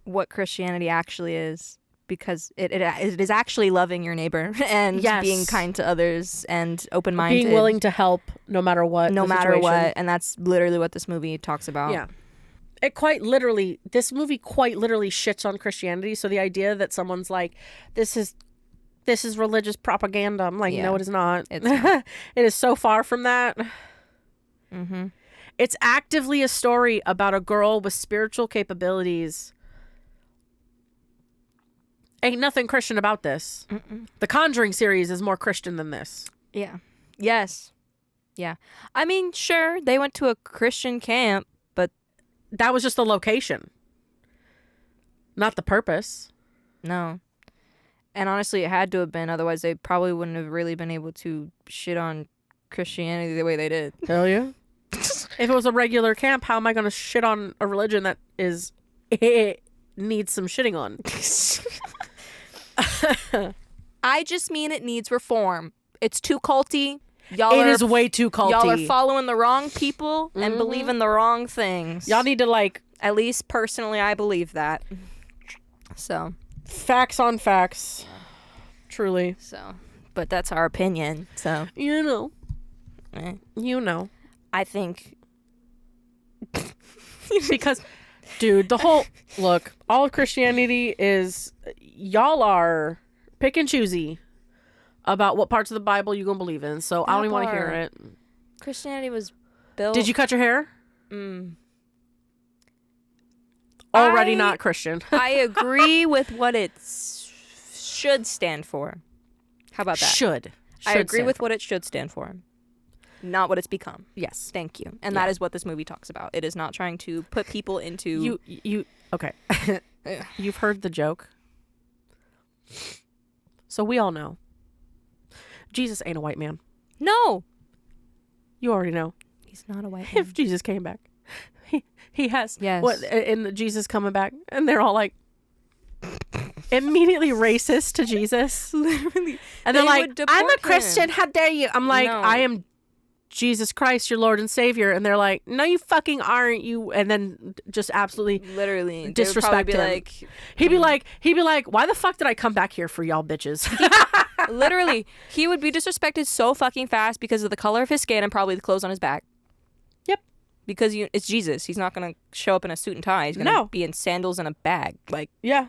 What Christianity actually is, because it is actually loving your neighbor and being kind to others and open-minded, being willing to help no matter what, and that's literally what this movie talks about. This movie quite literally shits on Christianity. So the idea that someone's like, this is religious propaganda, I'm like, no, it is not. It's not. It is so far from that. It's actively a story about a girl with spiritual capabilities. Ain't nothing Christian about this. The Conjuring series is more Christian than this. Yeah. Yes. Yeah. I mean, sure, they went to a Christian camp, but... That was just the location. Not the purpose. No. And honestly, it had to have been. Otherwise, they probably wouldn't have really been able to shit on Christianity the way they did. Hell yeah. If it was a regular camp, how am I going to shit on a religion that is... It needs some shitting on? I just mean it needs reform. It's too culty. It is way too culty. Y'all are following the wrong people and believing the wrong things. Y'all need to like... At least personally, I believe that. So. Facts on facts. Truly. So. But that's our opinion. So. You know. You know. I think. Because... Dude, the whole... Look, all of Christianity is... Y'all are pick and choosy about what parts of the Bible you're going to believe in. So I don't even want to hear it. Christianity was built... Did you cut your hair? Already not Christian. I agree with what it should stand for. How about that? Should I agree with what it should stand for. Not what it's become. Yes. Thank you. And that is what this movie talks about. It is not trying to put people into... You okay. You've heard the joke. So we all know. Jesus ain't a white man. No. You already know. He's not a white man. If Jesus came back, he has. Yes. What in the Jesus coming back, and they're all like immediately racist to Jesus, Literally. and they're They like, would deport "I'm a him. Christian. How dare you?" I'm like, No. "I am Jesus Christ, your Lord and Savior," and they're like, "No, you fucking aren't, you." And then just absolutely Literally. They would disrespect probably him. be He'd be like, "Why the fuck did I come back here for y'all bitches?" literally, he would be disrespected so fucking fast because of the color of his skin and probably the clothes on his back. Yep. Because it's Jesus. He's not going to show up in a suit and tie. He's going to No. be in sandals and a bag. Like, Yeah.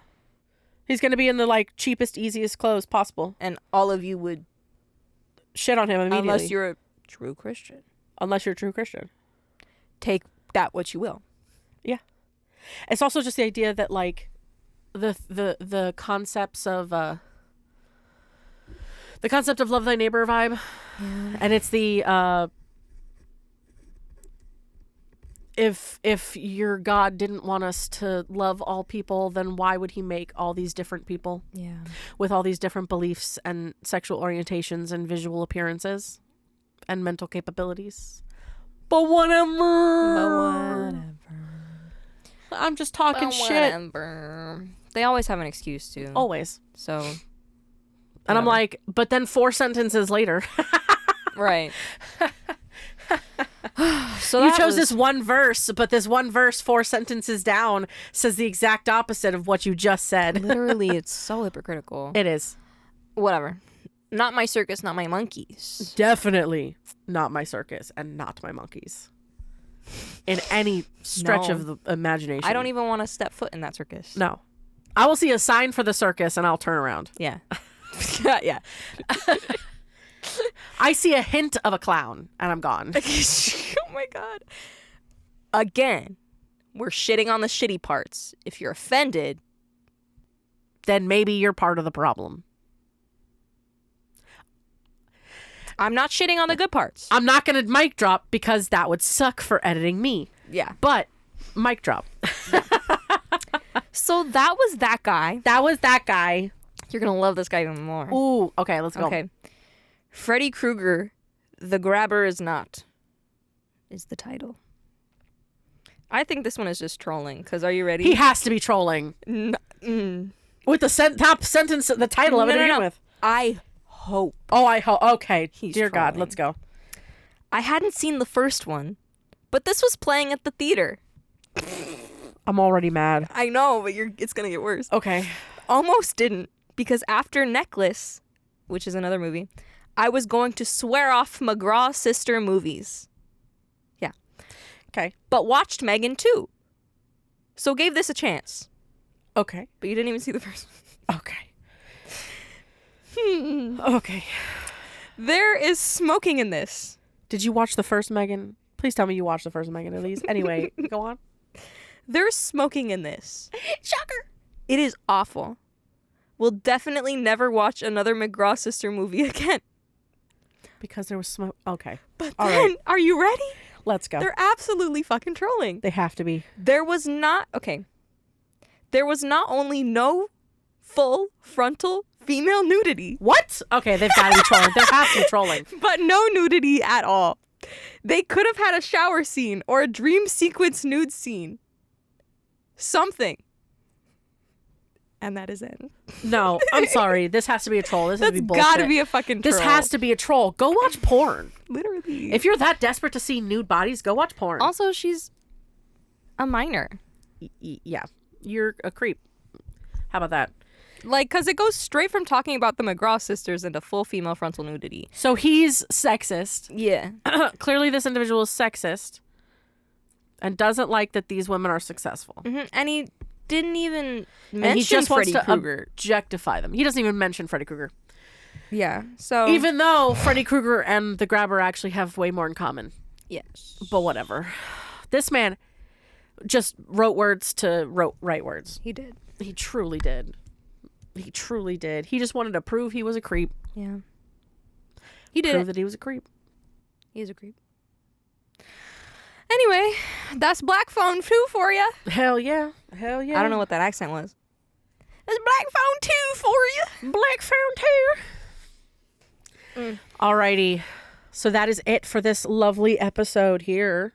He's gonna be in the like cheapest, easiest clothes possible. and all of you would, Shit on him immediately. unless you're a true Christian. Unless you're a true Christian. Take that what you will. It's also just the idea that like the concepts of the concept of love thy neighbor vibe. Yeah. And it's the if your God didn't want us to love all people, then why would he make all these different people Yeah. with all these different beliefs and sexual orientations and visual appearances and mental capabilities? But whatever. I'm just talking shit. Whatever. They always have an excuse too. Always. So. And I'm whatever. like, but then 4 sentences later, Right. So you that chose was- this one verse, but this one verse 4 sentences down says the exact opposite of what you just said. Literally, it's so hypocritical. It is. Whatever. Not my circus, not my monkeys. Definitely not my circus and not my monkeys. In any stretch No. of the imagination. I don't even want to step foot in that circus. No. I will see a sign for the circus and I'll turn around. Yeah. Yeah. I see a hint of a clown and I'm gone. Oh my God. Again, we're shitting on the shitty parts. If you're offended, Then maybe you're part of the problem. I'm not shitting on the good parts. I'm not going to mic drop because that would suck for editing me. Yeah. But mic drop. So that was that guy. That was that guy. You're going to love this guy even more. Ooh, okay, let's go. Okay. Freddy Krueger, The Grabber is Not, is the title. I think this one is just trolling, because are you ready? He has to be trolling. With the top sentence, the title of it to begin with. I hope. Oh, okay. He's Dear God, trolling. let's go. I hadn't seen the first one, but this was playing at the theater. I'm already mad. I know, but it's going to get worse. Okay. Almost didn't, because after Necklace, which is another movie, I was going to swear off McGraw sister movies. Yeah. Okay. But watched Megan too. So gave this a chance. Okay. But you didn't even see the first one. Okay. Okay. There is smoking in this. Did you watch the first Megan? Please tell me you watched the first Megan at least. Anyway, go on. There's smoking in this. Shocker. It is awful. We'll definitely never watch another McGraw sister movie again. Because there was smoke. Okay. But All then, right. are you ready? Let's go. They're absolutely fucking trolling. They have to be. There was not only no full frontal female nudity, What? Okay, they've got to be trolling. There has to be trolling. but no nudity at all. They could have had a shower scene or a dream sequence nude scene. Something. And that is it. No, I'm sorry. This has to be a troll. This has to That's be bullshit. gotta be a fucking troll. This has to be a troll. Go watch porn. Literally. If you're that desperate to see nude bodies, go watch porn. Also, she's a minor. Yeah. You're a creep. How about that? Like, because it goes straight from talking about the McGraw sisters into full female frontal nudity. So he's sexist. Yeah. Clearly, this individual is sexist and doesn't like that these women are successful. And he didn't even mention And he just Freddy wants to Krueger. objectify them. He doesn't even mention Freddy Krueger. Yeah. So Even though Freddy Krueger and the Grabber actually have way more in common. yes. But whatever. This man just wrote words to write words. He did. He truly did. He truly did. He just wanted to prove he was a creep. Yeah. He did Prove it. that he was a creep. He's a creep. Anyway, that's Black Phone 2 for you. Hell yeah. Hell yeah. I don't know what that accent was. That's Black Phone 2 for you. Black Fountain. Alrighty. So that is it for this lovely episode here.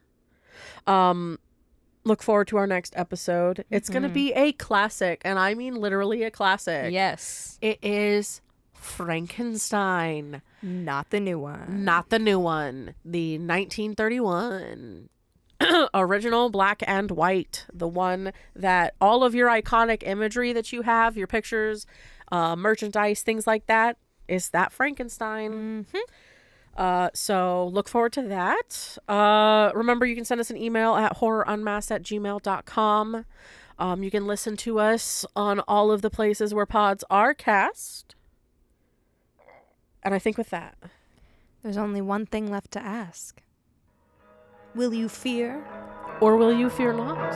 Look forward to our next episode. It's going to be a classic, and I mean literally a classic. Yes. It is Frankenstein. Not the new one. Not the new one. The 1931 original black and white. The one that all of your iconic imagery that you have, your pictures, merchandise, things like that, is that Frankenstein. So look forward to that. Remember, you can send us an email at horrorunmasked@gmail.com. You can listen to us on all of the places where pods are cast. And I think with that, there's only one thing left to ask. Will you fear? Or will you fear not?